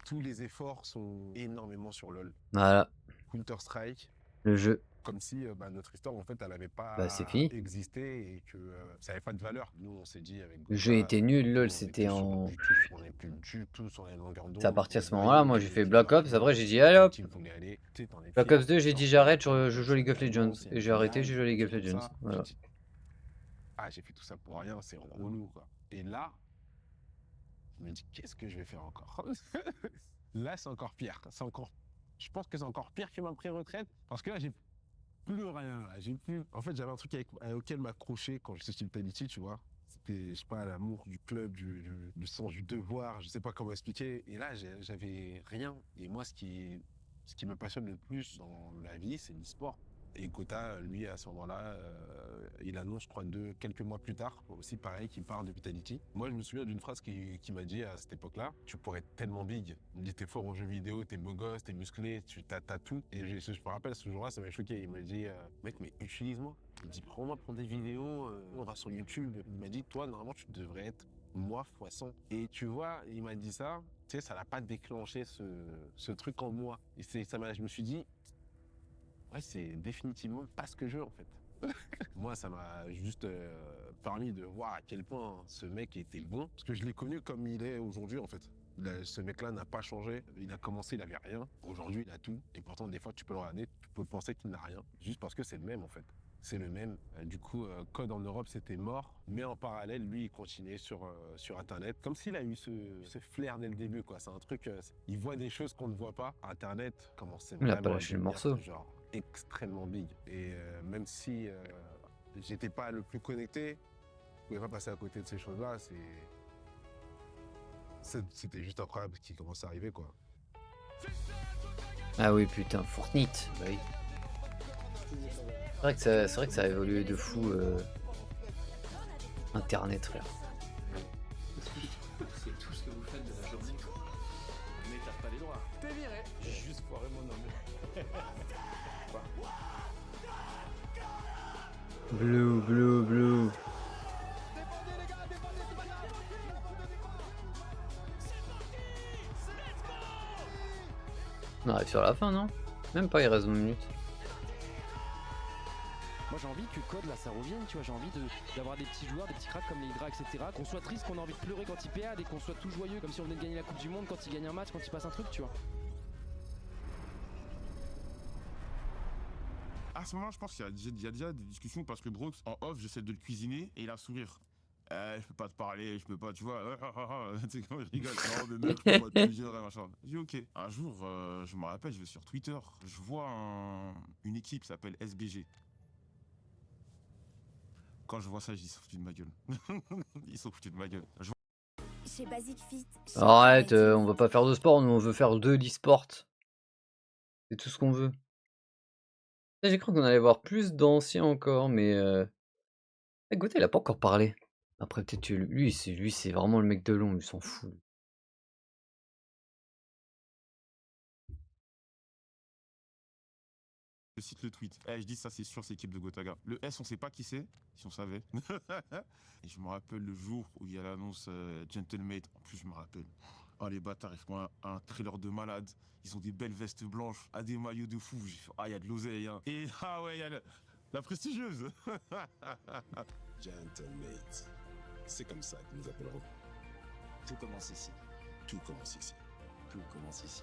tous les efforts sont énormément sur LoL. Voilà. Counter-Strike. Le jeu. Comme si notre histoire, en fait, elle n'avait pas Bah, c'est fini. existé et que ça n'avait pas de valeur. Nous, on s'est dit avec Le jeu était nul, LoL, c'était en... C'est à partir de ce moment-là, moi j'ai fait Black Ops, après j'ai dit allez hop. Black Ops 2, j'ai dit j'arrête, je joue League of Legends. Et j'ai arrêté, j'ai joué League of Legends. Voilà. Ah, j'ai fait tout ça pour rien, c'est relou, quoi. Et là, je me dis, qu'est-ce que je vais faire encore? Là, c'est encore pire. Je pense que c'est encore pire que ma pré-retraite, parce que là, j'ai plus rien. Là. J'ai plus... En fait, j'avais un truc auquel m'accrocher quand j'étais sur Vitality, tu vois. C'était, je sais pas, l'amour du club, du sens du devoir, je sais pas comment expliquer. Et là, j'avais rien. Et moi, ce qui me passionne le plus dans la vie, c'est l'e-sport. Et Gotha, lui, à ce moment-là, il annonce, je crois, quelques mois plus tard, aussi pareil, qu'il part de Vitality. Moi, je me souviens d'une phrase qui m'a dit à cette époque-là, tu pourrais être tellement big. Il me dit, t'es fort aux jeux vidéo, t'es beau gosse, t'es musclé, t'as tout. Et je me rappelle, ce jour-là, ça m'a choqué. Il m'a dit, mec, mais utilise-moi. Il me dit, prends-moi pour des vidéos, on va sur YouTube. Il m'a dit, toi, normalement, tu devrais être moi fois 100. Et tu vois, il m'a dit ça, tu sais, ça n'a pas déclenché ce truc en moi. Et je me suis dit, ouais, c'est définitivement pas ce que je veux en fait. Moi, ça m'a juste permis de voir à quel point ce mec était bon, parce que je l'ai connu comme il est aujourd'hui en fait. Ce mec-là n'a pas changé. Il a commencé, il avait rien. Aujourd'hui, il a tout. Et pourtant, des fois, tu peux le regarder, tu peux penser qu'il n'a rien, juste parce que c'est le même en fait. C'est le même. Du coup, Code en Europe, c'était mort. Mais en parallèle, lui, il continuait sur Internet. Comme s'il a eu ce flair dès le début, quoi. C'est un truc, il voit des choses qu'on ne voit pas. Internet commençait Il a vraiment pas à lâché le devenir, morceau. genre, extrêmement big. Et même si j'étais pas le plus connecté, je pouvais pas passer à côté de ces choses-là. C'était juste incroyable ce qui commençait à arriver, quoi. Ah oui, putain, Fortnite. Bah oui. C'est vrai que ça a évolué de fou. Internet, frère. C'est tout ce que vous faites de la journée. Mais t'as pas les droits. T'es viré. J'ai juste foiré mon nom. Quoi? Blue, blue, blue. On arrive sur la fin, non? Même pas, il reste 20 minutes. Moi j'ai envie que Code là ça revienne, tu vois, j'ai envie d'avoir des petits joueurs, des petits cracks comme les Hydra, etc. Qu'on soit triste, qu'on a envie de pleurer quand ils PAD et qu'on soit tout joyeux comme si on venait de gagner la Coupe du Monde, quand ils gagnent un match, quand ils passent un truc, tu vois. À ce moment, je pense qu'il y a déjà des discussions parce que Brooks, en off, j'essaie de le cuisiner et il a un sourire. Je peux pas te parler, je peux pas, tu vois. Tu sais comment je rigole. Non, mais mec, je peux pas te plusieurs, machin. Je dis ok. Un jour, je me rappelle, je vais sur Twitter, je vois une équipe qui s'appelle SBG. Quand je vois ça, ils sont foutus de ma gueule. Ils sont foutus de ma gueule. Chez Basic Fit. Arrête, on veut pas faire de sport, nous on veut faire de l'e-sport. C'est tout ce qu'on veut. J'ai cru qu'on allait voir plus d'anciens encore, mais Gauthier il a pas encore parlé. Après peut-être que lui c'est vraiment le mec de long, il s'en fout. Je cite le tweet. Je dis ça c'est sûr, c'est l'équipe de Gotaga. Le S on sait pas qui c'est, si on savait. Et je me rappelle le jour où il y a l'annonce Gentlemate. En plus je me rappelle. Oh les bâtards, ils font un trailer de malade. Ils ont des belles vestes blanches, à des maillots de fou. J'ai fait, ah il y a de l'oseille hein. Et ah ouais, il y a la prestigieuse. Gentlemate. C'est comme ça que nous appellerons. Tout commence ici. Tout commence ici. Tout commence ici.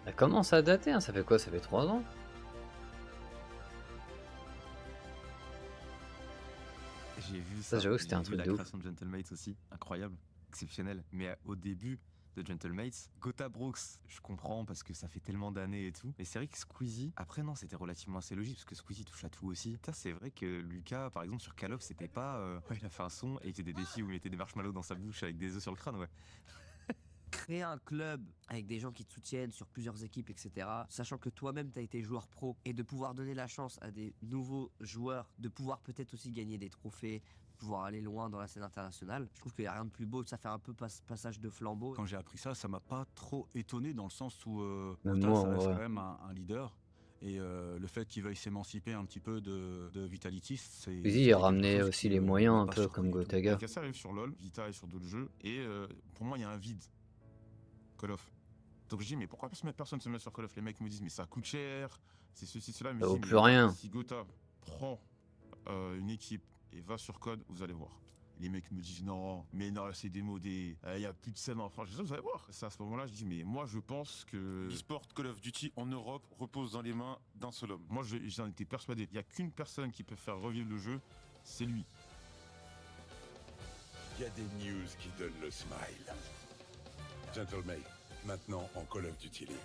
Ça commence à dater, hein. Ça fait quoi? Ça fait 3 ans. J'ai vu ça. J'avoue que c'était un truc la de ouf. création de Gentlemates aussi, incroyable, exceptionnel. Mais au début de Gentlemates, Gotha Brooks, je comprends parce que ça fait tellement d'années et tout. Mais c'est vrai que Squeezie, après non, c'était relativement assez logique parce que Squeezie touche à tout aussi. Putain, c'est vrai que Lucas, par exemple, sur Call of, c'était pas. Ouais, il a fait un son et il était des défis où il mettait des marshmallows dans sa bouche avec des œufs sur le crâne, ouais. Créer un club avec des gens qui te soutiennent sur plusieurs équipes, etc. Sachant que toi-même tu as été joueur pro et de pouvoir donner la chance à des nouveaux joueurs de pouvoir peut-être aussi gagner des trophées, pouvoir aller loin dans la scène internationale. Je trouve qu'il n'y a rien de plus beau, ça fait un peu passage de flambeau. Quand j'ai appris ça, ça m'a pas trop étonné dans le sens où Même Gotha, moi, ça en reste vrai. quand même un leader. Et le fait qu'il veuille s'émanciper un petit peu de Vitality, c'est. Vas-y, il c'était quelque ramenait chose aussi qui les m'a moyens un pas peu surpris comme du tout. Gotaga. Cassia arrive sur LoL, Vita est sur d'autres jeux, et pour moi, il y a un vide. Call of. Donc je dis, mais pourquoi personne se met sur Call of? Les mecs me disent, mais ça coûte cher, c'est ceci, cela. Mais Ça je vaut dis, plus mais rien. si Gotha prend une équipe et va sur Code, vous allez voir. Les mecs me disent non, mais non, c'est démodé, il n'y a plus de scène en France. Je dis, vous allez voir. C'est à ce moment-là, je dis, mais moi je pense que l'e-sport Call of Duty en Europe repose dans les mains d'un seul homme. Moi j'en étais persuadé. Il n'y a qu'une personne qui peut faire revivre le jeu, c'est lui. Il y a des news qui donnent le smile. Gentleman, maintenant en Call of Duty League.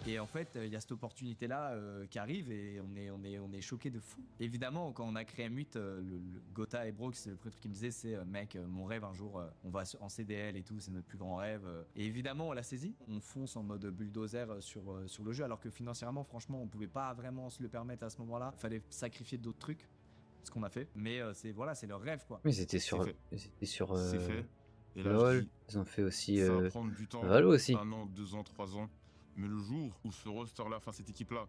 Et en fait, il y a cette opportunité-là qui arrive et on est choqué de fou. Évidemment, quand on a créé M8, le Gotha et Brox, le premier truc qu'ils me disaient, c'est mec, mon rêve un jour, on va en CDL et tout, c'est notre plus grand rêve. Et évidemment, on l'a saisi. On fonce en mode bulldozer sur le jeu, alors que financièrement, franchement, on pouvait pas vraiment se le permettre à ce moment-là. Il fallait sacrifier d'autres trucs, ce qu'on a fait. Mais c'est leur rêve, quoi. Mais c'était sur, C'est fait. Et là, je LOL. dis, Ils ont fait aussi ça va prendre du temps, Valo aussi. 1 an, 2 ans, 3 ans. Mais le jour où ce roster-là, enfin cette équipe-là,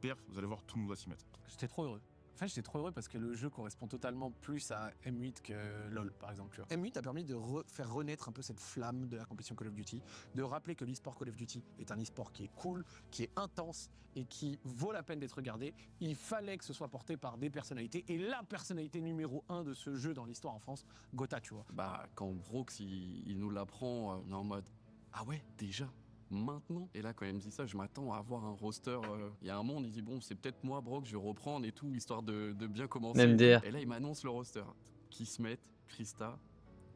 perd, vous allez voir, tout le monde va s'y mettre. J'étais trop heureux. Enfin, j'étais trop heureux parce que le jeu correspond totalement plus à M8 que LoL, par exemple. Tu vois. M8 a permis de faire renaître un peu cette flamme de la compétition Call of Duty, de rappeler que l'e-sport Call of Duty est un e-sport qui est cool, qui est intense et qui vaut la peine d'être regardé. Il fallait que ce soit porté par des personnalités et la personnalité numéro 1 de ce jeu dans l'histoire en France, Gotha, tu vois. Bah, quand Brox il nous l'apprend, on est en mode ah ouais, déjà maintenant. Et là, quand il me dit ça, je m'attends à avoir un roster. Il y a un monde, il dit bon, c'est peut-être moi, Brock, je vais reprendre et tout, histoire de bien commencer. MDR. Et là, il m'annonce le roster. Kismet, Krista,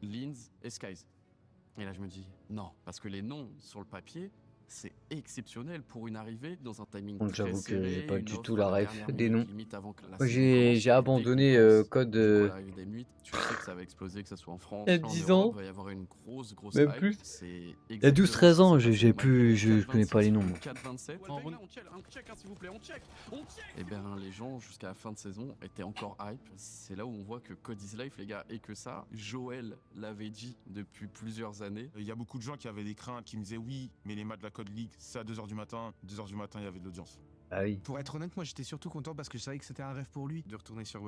Linz et Skies. Et là, je me dis non, parce que les noms sur le papier, c'est exceptionnel pour une arrivée dans un timing Donc très j'avoue que serré, j'ai pas une du offre tout à la la ref dernière des noms. minute, limite avant que la Moi saison j'ai commence, j'ai l'été abandonné commence. code Du coup, à l'arrivée des M8, tu sais que ça va exploser, que ça soit en France, Il y a en 10 Europe, ans. il va y avoir une grosse Même hype. plus. C'est Il y a 12-13 ans, j'ai plus, je connais pas les noms. Moi. 4-27. On check, s'il vous plaît, on check. Et bien les gens jusqu'à la fin de saison étaient encore hype. C'est là où on voit que Code is life les gars, et que ça, Joël l'avait dit depuis plusieurs années. Il y a beaucoup de gens qui avaient des craintes, qui me disaient oui, mais les matchs de la Code League, c'est à 2h du matin. 2h du matin, il y avait de l'audience. Ah oui. Pour être honnête, moi j'étais surtout content parce que je savais que c'était un rêve pour lui de retourner sur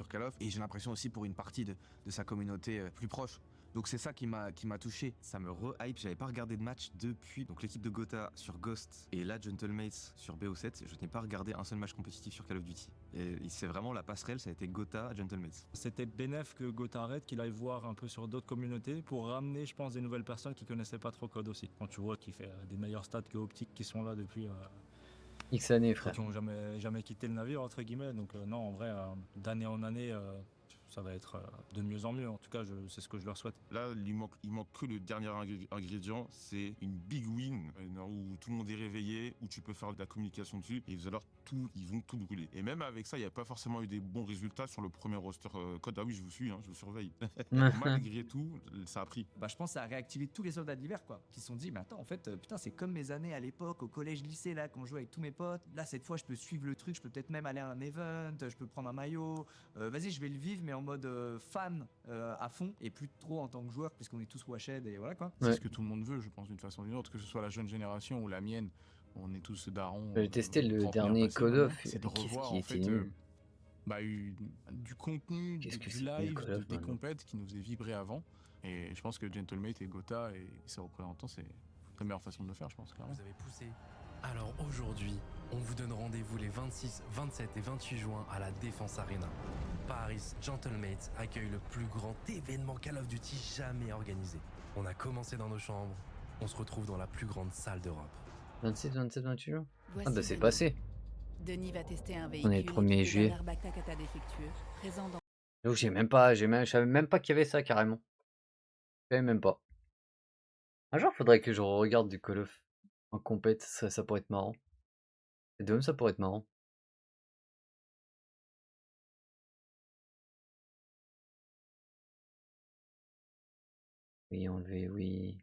Call of, et j'ai l'impression aussi pour une partie de sa communauté plus proche. Donc c'est ça qui m'a touché. Ça me re-hype, j'avais pas regardé de match depuis donc l'équipe de Gotha sur Ghost et là Gentlemates sur BO7, je n'ai pas regardé un seul match compétitif sur Call of Duty. Et c'est vraiment la passerelle, ça a été Gotha Gentlemates. C'était bénéf que Gotha arrête, qu'il aille voir un peu sur d'autres communautés pour ramener, je pense, des nouvelles personnes qui connaissaient pas trop Code aussi. Quand tu vois qu'il fait des meilleurs stats que Optic qui sont là depuis X années, frère. qui n'ont jamais quitté le navire, entre guillemets. Donc non, en vrai, d'année en année, ça va être de mieux en mieux. En tout cas, c'est ce que je leur souhaite. Là, il manque que le dernier ingrédient, c'est une big win où tout le monde est réveillé, où tu peux faire de la communication dessus et ils vont tout brûler. Et même avec ça, il n'y a pas forcément eu des bons résultats sur le premier roster Code. Ah oui, je vous suis, je vous surveille. Malgré tout, ça a pris. Bah, je pense que ça a réactivé tous les soldats d'hiver, quoi, qui se sont dit, mais attends, en fait, putain, c'est comme mes années à l'époque, au collège-lycée, là, quand je jouais avec tous mes potes. Là, cette fois, je peux suivre le truc, je peux peut-être même aller à un event, je peux prendre un maillot. Vas-y, je vais le vivre, mais en mode fan à fond, et plus trop en tant que joueur, puisqu'on est tous washed, et voilà, quoi. C'est ce que tout le monde veut, je pense, d'une façon ou d'une autre, que ce soit la jeune génération ou la mienne. On est tous darons. J'ai testé le dernier Code of. C'est de revoir, en fait, du contenu, du live, des compètes qui nous faisaient vibrer avant. Et je pense que Gentlemate et Gotha et ses représentants, c'est la meilleure façon de le faire, je pense, clairement. Vous avez poussé. Alors aujourd'hui, on vous donne rendez-vous les 26, 27 et 28 juin à la Défense Arena. Paris Gentlemates accueille le plus grand événement Call of Duty jamais organisé. On a commencé dans nos chambres, on se retrouve dans la plus grande salle d'Europe. 26, 27, 28 juin. Voici Ah bah c'est Denis. passé. Denis va tester un On véhicule est le 1er équipé juillet. d'un airbag Takata défectueux, présent dans... Donc je savais même pas qu'il y avait ça carrément. Je savais même pas. Un jour, faudrait que je regarde du Call of en compète, ça pourrait être marrant. Et de même, ça pourrait être marrant. Oui, enlever, oui.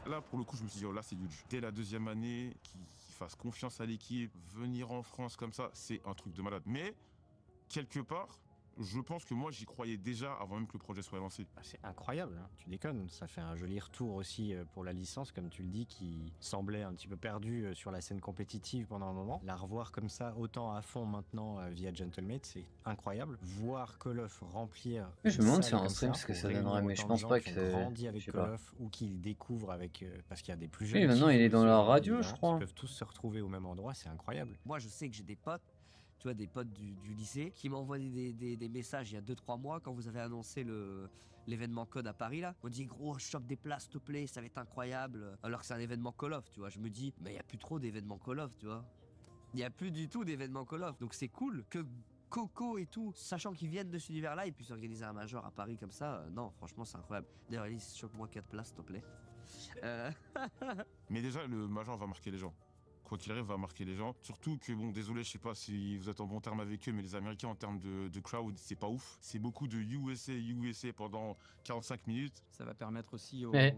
Là, pour le coup, je me suis dit, oh là, c'est huge. Dès la 2e année, qu'il fasse confiance à l'équipe, venir en France comme ça, c'est un truc de malade. Mais, quelque part, Je pense que moi, j'y croyais déjà avant même que le projet soit lancé. C'est incroyable, hein, tu déconnes. Ça fait un joli retour aussi pour la licence, comme tu le dis, qui semblait un petit peu perdue sur la scène compétitive pendant un moment. La revoir comme ça, autant à fond maintenant via Gentlemate, c'est incroyable. Voir Call of remplir. Je me une demande salle si en comme stream ça, ce que pour ça réunir donnerait, mais autant je de pense gens pas qui que ont c'est. grandi Je avec sais Call pas. of ou qui le découvrent avec. Parce qu'il y a des plus jeunes. Oui, maintenant qui il est jouent dans ce la genre radio, d'univers, je qui crois. peuvent tous se retrouver au même endroit, c'est incroyable. Moi, je sais que j'ai des potes, tu vois, des potes du lycée, qui m'envoient des messages il y a 2-3 mois quand vous avez annoncé l'événement Code à Paris là. On dit gros, chope des places, s'il te plaît, ça va être incroyable. Alors que c'est un événement Call of, tu vois. Je me dis, mais il n'y a plus trop d'événements Call of, tu vois. Il n'y a plus du tout d'événements Call of. Donc c'est cool que Coco et tout, sachant qu'ils viennent de cet univers-là, ils puissent organiser un major à Paris comme ça. Non, franchement, c'est incroyable. D'ailleurs, Elise, chope-moi 4 places, s'il te plaît. Mais déjà, le Major va marquer les gens. Quoi qu'il arrive, va marquer les gens. Surtout que, bon, désolé, je sais pas si vous êtes en bon terme avec eux, mais les Américains, en termes de crowd, c'est pas ouf. C'est beaucoup de USA pendant 45 minutes. Ça va permettre aussi aux, Ouais.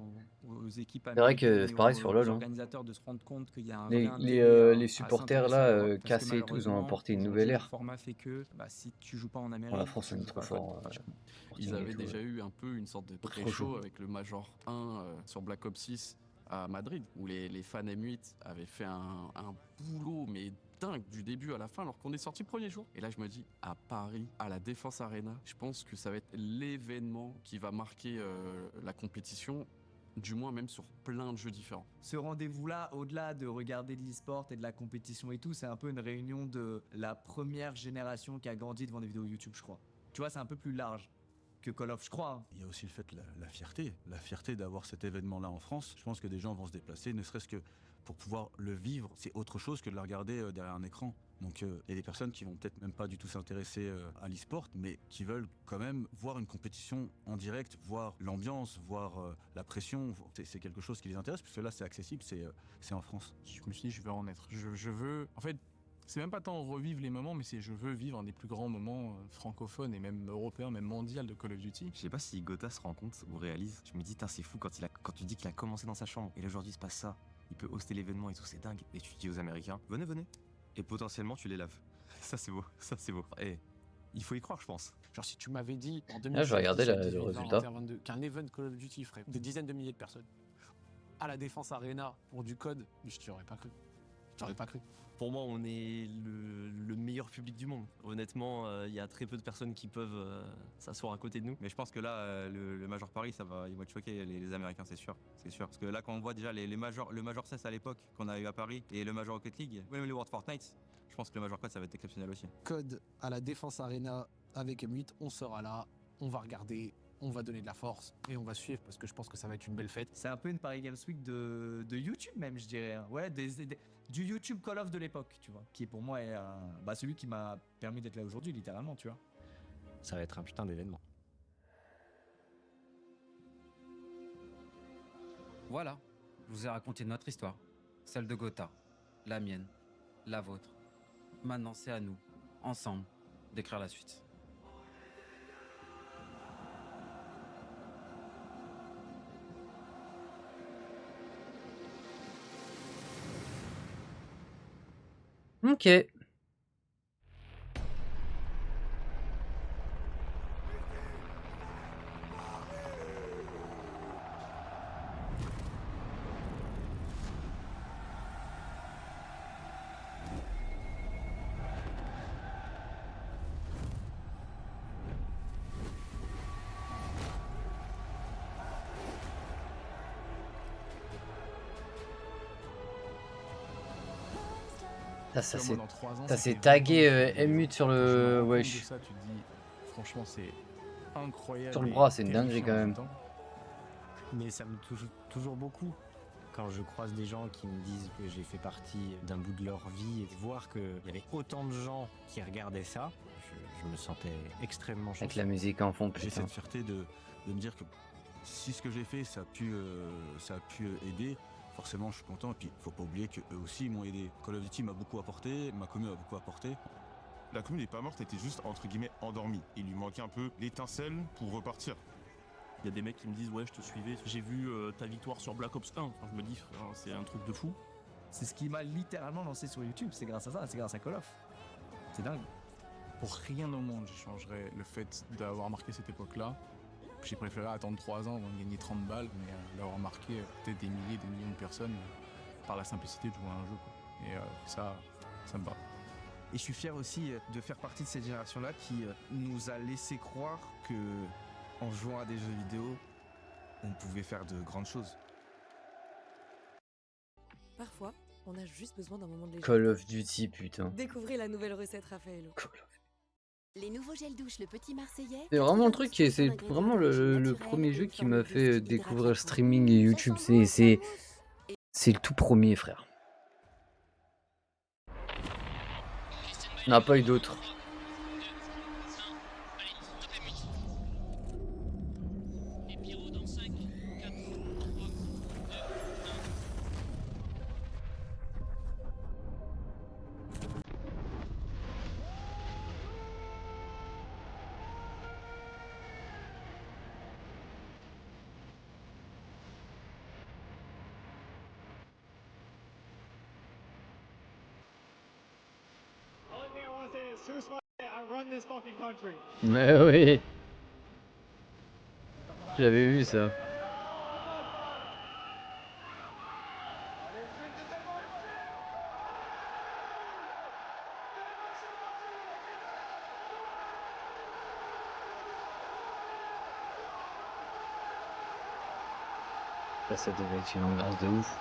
aux équipes C'est vrai que américaines c'est et pareil aux, sur LoL, hein. organisateurs de se rendre compte qu'il y a un Les, vrai les, intérêt les à supporters s'intéresser là, à l'Europe, parce que cassés et tout, ils ont malheureusement, apporté une aujourd'hui, nouvelle le ère. format fait que si tu joues pas en Amérique, Bon, la France, tu on est joues trop pas à Code, fort. pratiquement. Ils avaient déjà eu un peu une sorte de Trop pré-show chaud. avec le Major 1 sur Black Ops 6 à Madrid, où les fans M8 avaient fait un boulot mais dingue du début à la fin alors qu'on est sorti le premier jour. Et là je me dis, à Paris, à la Défense Arena, je pense que ça va être l'événement qui va marquer la compétition, du moins même sur plein de jeux différents. Ce rendez-vous-là, au-delà de regarder de l'e-sport et de la compétition et tout, c'est un peu une réunion de la première génération qui a grandi devant des vidéos YouTube, je crois. Tu vois, c'est un peu plus large que Call of, je crois. Hein. Il y a aussi le fait, la fierté d'avoir cet événement-là en France. Je pense que des gens vont se déplacer, ne serait-ce que pour pouvoir le vivre. C'est autre chose que de la regarder derrière un écran. Donc il y a des personnes qui vont peut-être même pas du tout s'intéresser à l'e-sport, mais qui veulent quand même voir une compétition en direct, voir l'ambiance, voir la pression. C'est quelque chose qui les intéresse, puisque là c'est accessible, c'est en France. Je me suis dit, je veux en être. Je veux. En fait, c'est même pas tant revivre les moments, mais c'est je veux vivre un des plus grands moments francophones et même européens, même mondial de Call of Duty. Je sais pas si Gotha se rend compte ou réalise. Je me dis, c'est fou quand tu dis qu'il a commencé dans sa chambre et là aujourd'hui il se passe ça. Il peut hoster l'événement et tout, c'est dingue. Et tu dis aux Américains, venez. Et potentiellement tu les laves. Ça c'est beau, Et il faut y croire, je pense. Genre si tu m'avais dit en Là, je vais regarder 2017, le 18, résultat. 21, 22, qu'un event Call of Duty ferait des dizaines de milliers de personnes à la Défense Arena pour du code, je t'aurais pas cru. J'aurais pas cru. Pour moi, on est le meilleur public du monde. Honnêtement, il y a très peu de personnes qui peuvent s'asseoir à côté de nous. Mais je pense que là, le Major Paris, ils vont être choqués, les Américains, c'est sûr. Parce que là, quand on voit déjà le Major 16 à l'époque qu'on a eu à Paris et le Major Rocket League, même les World Fortnite, je pense que le Major Code, ça va être exceptionnel aussi. Code à la Défense Arena avec M8, on sera là, on va regarder, on va donner de la force et on va suivre parce que je pense que ça va être une belle fête. C'est un peu une Paris Games Week de YouTube même, je dirais. Hein. Ouais, du YouTube Call of de l'époque, tu vois. Qui pour moi est celui qui m'a permis d'être là aujourd'hui, littéralement, tu vois. Ça va être un putain d'événement. Voilà, je vous ai raconté notre histoire, celle de Gotha, la mienne, la vôtre. Maintenant, c'est à nous, ensemble, d'écrire la suite. Ok. Ça c'est tagué M8 sur le wesh. Ça, tu te dis, franchement, c'est incroyable. Sur le bras, c'est une dinguerie quand même. Mais ça me touche toujours beaucoup quand je croise des gens qui me disent que j'ai fait partie d'un bout de leur vie et de voir qu'il y avait autant de gens qui regardaient ça, je me sentais extrêmement chanceux. Avec la musique en fond, J'ai putain. cette fierté de me dire que si ce que j'ai fait, ça a pu aider, forcément je suis content. Et puis faut pas oublier qu'eux aussi m'ont aidé. Call of Duty m'a beaucoup apporté, ma commune a beaucoup apporté. La commune n'est pas morte, elle était juste entre guillemets endormie. Il lui manquait un peu l'étincelle pour repartir. Il y a des mecs qui me disent ouais, je te suivais, j'ai vu ta victoire sur Black Ops 1. Enfin, je me dis frère, c'est un truc de fou. C'est ce qui m'a littéralement lancé sur YouTube, c'est grâce à ça, c'est grâce à Call of. C'est dingue. Pour rien au monde, j'échangerais le fait d'avoir marqué cette époque-là. J'ai préféré attendre 3 ans avant de gagner 30 balles, mais d'avoir marqué peut-être des milliers, des millions de personnes par la simplicité de jouer à un jeu, quoi. Et ça me va. Et je suis fier aussi de faire partie de cette génération-là qui nous a laissé croire que, en jouant à des jeux vidéo, on pouvait faire de grandes choses. Parfois, on a juste besoin d'un moment de légèreté. Call of Duty, putain. Découvrez la nouvelle recette Raffaello. Les nouveaux gels douche Le Petit Marseillais. C'est vraiment le truc, c'est vraiment le premier jeu qui m'a fait découvrir le streaming et YouTube. C'est le tout premier, frère. Il n'y en a pas eu d'autres. Mais oui. J'avais vu ça. Ça devait être une ambiance de ouf.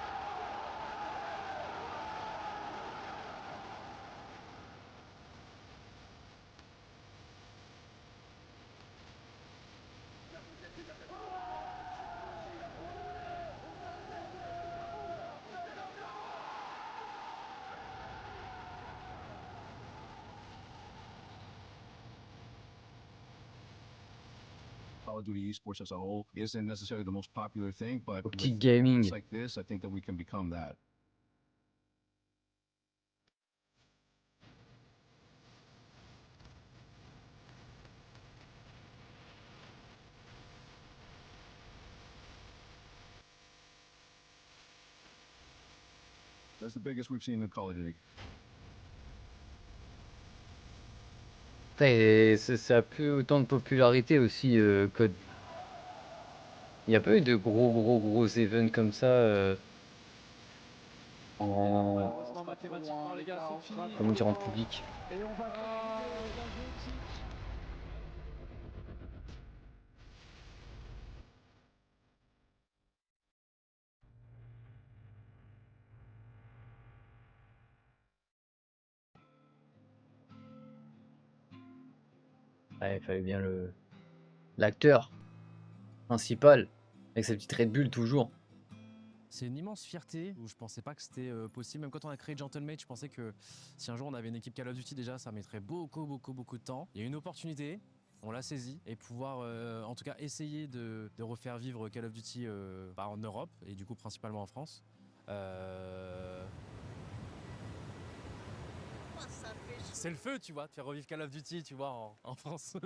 Call of Duty esports as a whole isn't necessarily the most popular thing, but Optic with Gaming. events like this, I think that we can become that. That's the biggest we've seen in Call of Duty. Putain, et ça a plus autant de popularité aussi, Code. Il n'y a pas eu de gros events comme ça Mathématiquement, les gars, c'est fini. comment dire, en public. Et on va Ouais, il fallait bien l'acteur principal avec sa petite Red Bull toujours. C'est une immense fierté où je pensais pas que c'était possible. Même quand on a créé Gentlemate, je pensais que si un jour on avait une équipe Call of Duty déjà, ça mettrait beaucoup de temps. Il y a une opportunité, on l'a saisie et pouvoir en tout cas essayer de refaire vivre Call of Duty en Europe et du coup principalement en France. C'est le feu, tu vois, de faire revivre Call of Duty, tu vois, en France.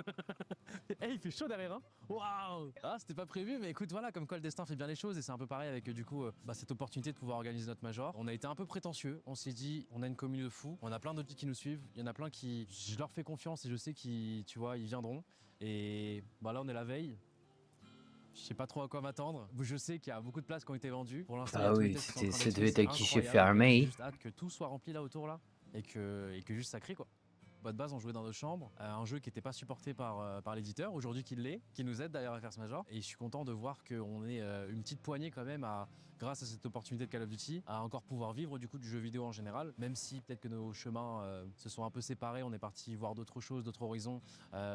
Hey, il fait chaud derrière, hein. Waouh. Ah, c'était pas prévu, mais écoute, voilà, comme quoi le destin fait bien les choses, et c'est un peu pareil avec du coup cette opportunité de pouvoir organiser notre major. On a été un peu prétentieux, on s'est dit, on a une communauté de fous, on a plein d'autres qui nous suivent, il y en a plein qui, je leur fais confiance et je sais qu'ils, tu vois, ils viendront. Et bah là, on est la veille. Je sais pas trop à quoi m'attendre. Je sais qu'il y a beaucoup de places qui ont été vendues. Pour l'instant, Ah oui, ça devait être affiché fermé. J'ai juste hâte que tout soit rempli là autour là. Et que juste ça crie quoi. De base, on jouait dans nos chambres, un jeu qui n'était pas supporté par l'éditeur, aujourd'hui qui l'est, qui nous aide d'ailleurs à faire ce major. Et je suis content de voir qu'on est une petite poignée quand même, grâce à cette opportunité de Call of Duty, à encore pouvoir vivre du coup du jeu vidéo en général, même si peut-être que nos chemins se sont un peu séparés, on est parti voir d'autres choses, d'autres horizons,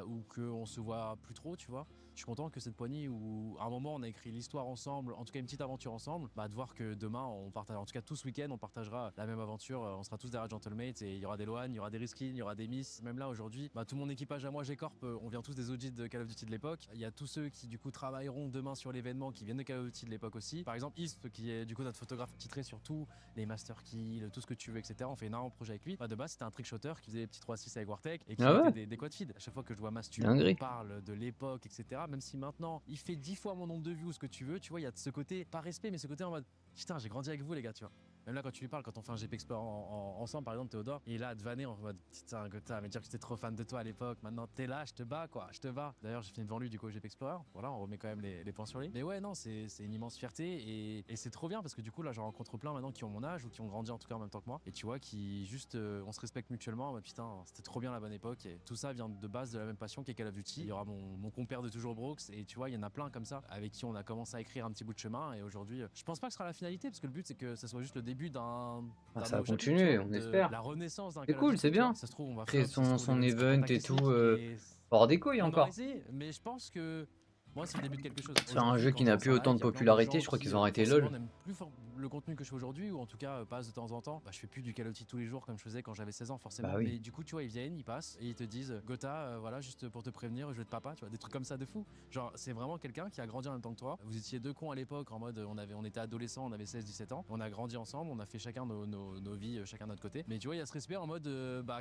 ou qu'on se voit plus trop, tu vois. Je suis content que cette poignée où à un moment on a écrit l'histoire ensemble, en tout cas une petite aventure ensemble, de voir que demain on partage, en tout cas tout ce week-end on partagera la même aventure, on sera tous derrière Gentlemate et il y aura des Loan, il y aura des Riskin, il y aura des Miss. Même là aujourd'hui, tout mon équipage à moi G-Corp, on vient tous des OG de Call of Duty de l'époque. Il y a tous ceux qui du coup travailleront demain sur l'événement qui viennent de Call of Duty de l'époque aussi. Par exemple East qui est du coup notre photographe titré sur tout, les Master Kills, tout ce que tu veux, etc. On fait énormément de projets avec lui. De base c'était un trick shooter qui faisait des petits 3-6 avec Wartech et qui mettait des quad feed. À chaque fois que je vois Mastu, on parle de l'époque, etc. Même si maintenant il fait 10 fois mon nombre de views, ce que tu veux, tu vois, il y a ce côté, pas respect, mais ce côté en mode putain, j'ai grandi avec vous les gars, tu vois. Même là, quand tu lui parles, quand on fait un GP Explore ensemble, par exemple, Théodore, il est là à te vanner en mode putain, Gotha, mais dire que j'étais trop fan de toi à l'époque. Maintenant, t'es là, je te bats, quoi, je te bats. D'ailleurs, j'ai fini devant lui du coup au GP Explorer. Voilà, on remet quand même les points sur lui. Mais ouais, non, c'est une immense fierté et c'est trop bien parce que du coup, là, j'en rencontre plein maintenant qui ont mon âge ou qui ont grandi en tout cas en même temps que moi. Et tu vois, qui juste, on se respecte mutuellement. En mode, putain, c'était trop bien la bonne époque. Et tout ça vient de base de la même passion qu'est Call of Duty. Il y aura mon compère de toujours Brooks. Et tu vois, il y en a plein comme ça avec qui on a commencé à écrire un petit bout de chemin. Et aujourd'hui, je pense pas que ce sera la finalité parce que le but, c'est que ça soit juste le début d'un Ça va nouveau chapitre, tu continuer, vois, on de espère. la renaissance d'un C'est Call of cool, Duty, c'est tu vois. bien. Ça se trouve, on va Créer flop, ça se trouve, les son mecs seront event et tout, cataclysmiques et hors des couilles on aura encore. essayé, mais je pense que moi, c'est le début de quelque chose. Sur un Aujourd'hui, jeu quand qui je n'a lance plus un autant live, de il y a plein de popularité, gens je crois qui qu'ils ont arrêté forcément LOL. n'aiment plus le contenu que je fais aujourd'hui, ou en tout cas passent de temps en temps. Bah, je fais plus du Call of Duty tous les jours comme je faisais quand j'avais 16 ans, forcément. Bah oui. Mais du coup, tu vois, ils viennent, ils passent et ils te disent Gotha, voilà, juste pour te prévenir, je vais de papa, tu vois, des trucs comme ça de fou. Genre, c'est vraiment quelqu'un qui a grandi en même temps que toi. Vous étiez deux cons à l'époque, en mode, on était adolescents, on avait 16-17 ans. On a grandi ensemble, on a fait chacun nos vies, chacun de notre côté. Mais tu vois, il y a ce respect en mode,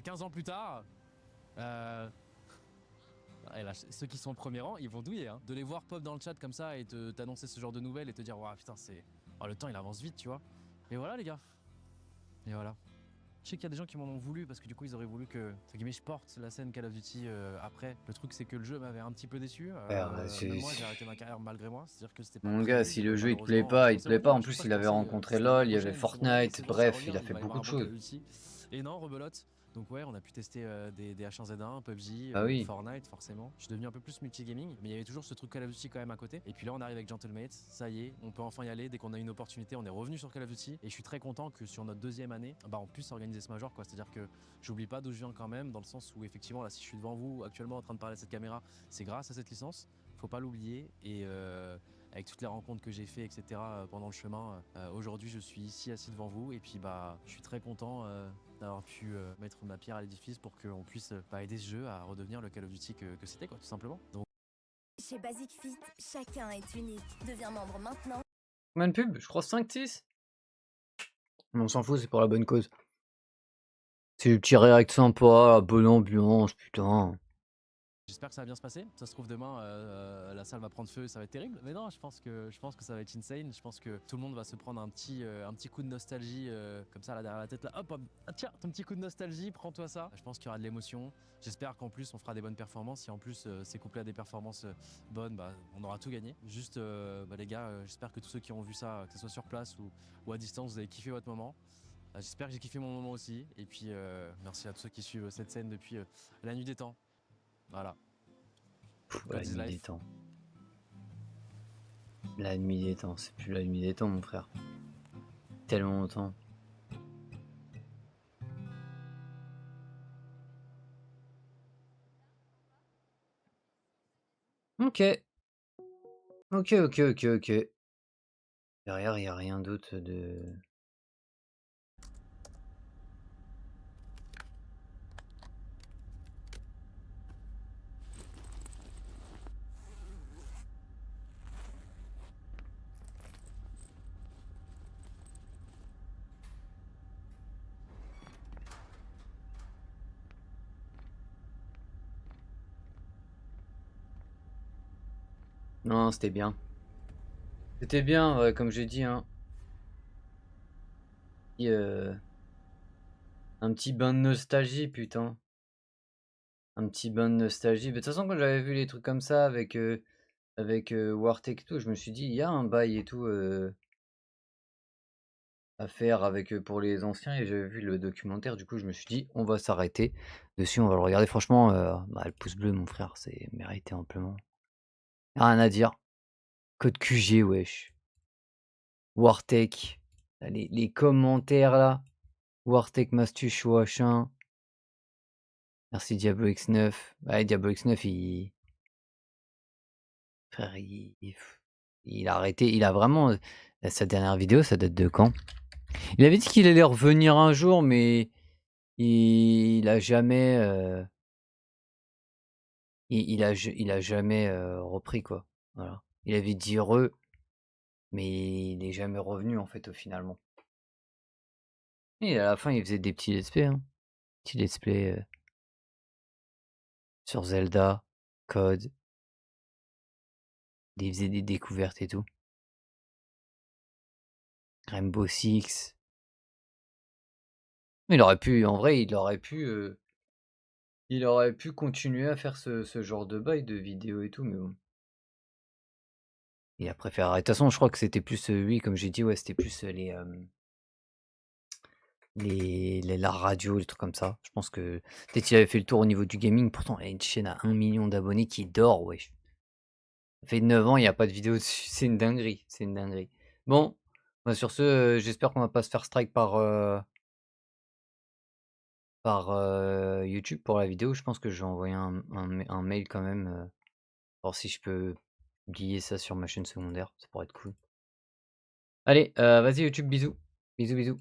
15 ans plus tard. Et là, ceux qui sont au premier rang, ils vont douiller. Hein. De les voir pop dans le chat comme ça et t'annoncer ce genre de nouvelles et te dire, waouh, putain, le temps il avance vite, tu vois. Et voilà, les gars. Et voilà. Je sais qu'il y a des gens qui m'en ont voulu parce que du coup, ils auraient voulu que, entre guillemets, je porte la scène Call of Duty après. Le truc, c'est que le jeu m'avait un petit peu déçu. Même moi, j'ai arrêté ma carrière malgré moi. C'est-à-dire que c'était pas Mon prévu, gars, si le jeu il te plaît malheureusement. pas, Je il te pensais plaît pas. En revenir, je sais plus, pas, il je avait pensais rencontré c'était l'année LOL, il y avait prochaine, c'est bon, l'année, Fortnite, c'est bon, ça bref, revient, il a fait va y beaucoup avoir de un bon Call of choses. Duty. Et non, rebelote. Donc ouais, on a pu tester des H1Z1, PUBG, Ah oui. Fortnite forcément. Je suis devenu un peu plus multigaming, mais il y avait toujours ce truc Call of Duty quand même à côté. Et puis là, on arrive avec Gentlemates, ça y est, on peut enfin y aller. Dès qu'on a une opportunité, on est revenu sur Call of Duty. Et je suis très content que sur notre deuxième année, on puisse organiser ce major, quoi. C'est-à-dire que j'oublie pas d'où je viens quand même, dans le sens où effectivement, là, si je suis devant vous actuellement en train de parler à cette caméra, c'est grâce à cette licence. Faut pas l'oublier. Et avec toutes les rencontres que j'ai fait, etc. pendant le chemin, aujourd'hui, je suis ici assis devant vous. Et puis je suis très content d'avoir pu mettre ma pierre à l'édifice pour qu'on puisse aider ce jeu à redevenir le Call of Duty que c'était, quoi, tout simplement. Donc... Chez Basic Fit, chacun est unique. Deviens membre maintenant. Combien de pubs? Je crois 5-6. Mais on s'en fout, c'est pour la bonne cause. C'est le petit réact sympa, la bonne ambiance, putain. J'espère que ça va bien se passer. Ça se trouve demain, la salle va prendre feu, ça va être terrible. Mais non, je pense que ça va être insane. Je pense que tout le monde va se prendre un petit coup de nostalgie comme ça là derrière la tête là. Hop, tiens, ton petit coup de nostalgie, prends-toi ça. Je pense qu'il y aura de l'émotion. J'espère qu'en plus on fera des bonnes performances. Si en plus c'est couplé à des performances bonnes, on aura tout gagné. Juste les gars, j'espère que tous ceux qui ont vu ça, que ce soit sur place ou à distance, vous avez kiffé votre moment. J'espère que j'ai kiffé mon moment aussi. Et puis merci à tous ceux qui suivent cette scène depuis la nuit des temps. Voilà. La nuit des temps. La nuit des temps, c'est plus la nuit des temps, mon frère. Tellement longtemps. Ok. Ok. Derrière, il n'y a rien d'autre de... Non, c'était bien. C'était bien, ouais, comme j'ai dit, hein. Un petit bain de nostalgie, putain. Un petit bain de nostalgie. Mais de toute façon, quand j'avais vu les trucs comme ça avec Wartech et tout, je me suis dit, il y a un bail et tout à faire avec pour les anciens. Et j'avais vu le documentaire, du coup, je me suis dit, on va s'arrêter dessus, on va le regarder. Franchement, le pouce bleu, mon frère, c'est mérité amplement. Rien à dire. Code QG, wesh. Wartech. Les commentaires là. Wartech Mastuche ou H1. Merci Diablo X9. Ouais, Diablo X9, frère, il a arrêté. Il a vraiment... Sa dernière vidéo, ça date de quand? Il avait dit qu'il allait revenir un jour, mais il a jamais... Il a jamais repris, quoi. Voilà. Il avait dit heureux, mais il est jamais revenu, en fait, finalement. Et à la fin, il faisait des petits let's play, hein. Petits let's play sur Zelda, Code. Il faisait des découvertes et tout. Rainbow Six. Il aurait pu, en vrai, il aurait pu continuer à faire ce genre de bail de vidéos et tout, mais bon. Il a préféré arrêter. De toute façon, je crois que c'était plus, lui, comme j'ai dit, ouais, c'était plus la radio, les trucs comme ça. Je pense que peut-être qu'il avait fait le tour au niveau du gaming. Pourtant, il a une chaîne à 1 million d'abonnés qui dort, wesh. Ça fait 9 ans, il n'y a pas de vidéo dessus. C'est une dinguerie. C'est une dinguerie. Bon, bah, sur ce, j'espère qu'on va pas se faire strike par YouTube pour la vidéo. Je pense que je vais envoyer un mail quand même, voir si je peux publier ça sur ma chaîne secondaire. Ça pourrait être cool. Allez, vas-y YouTube, bisous. Bisous, bisous.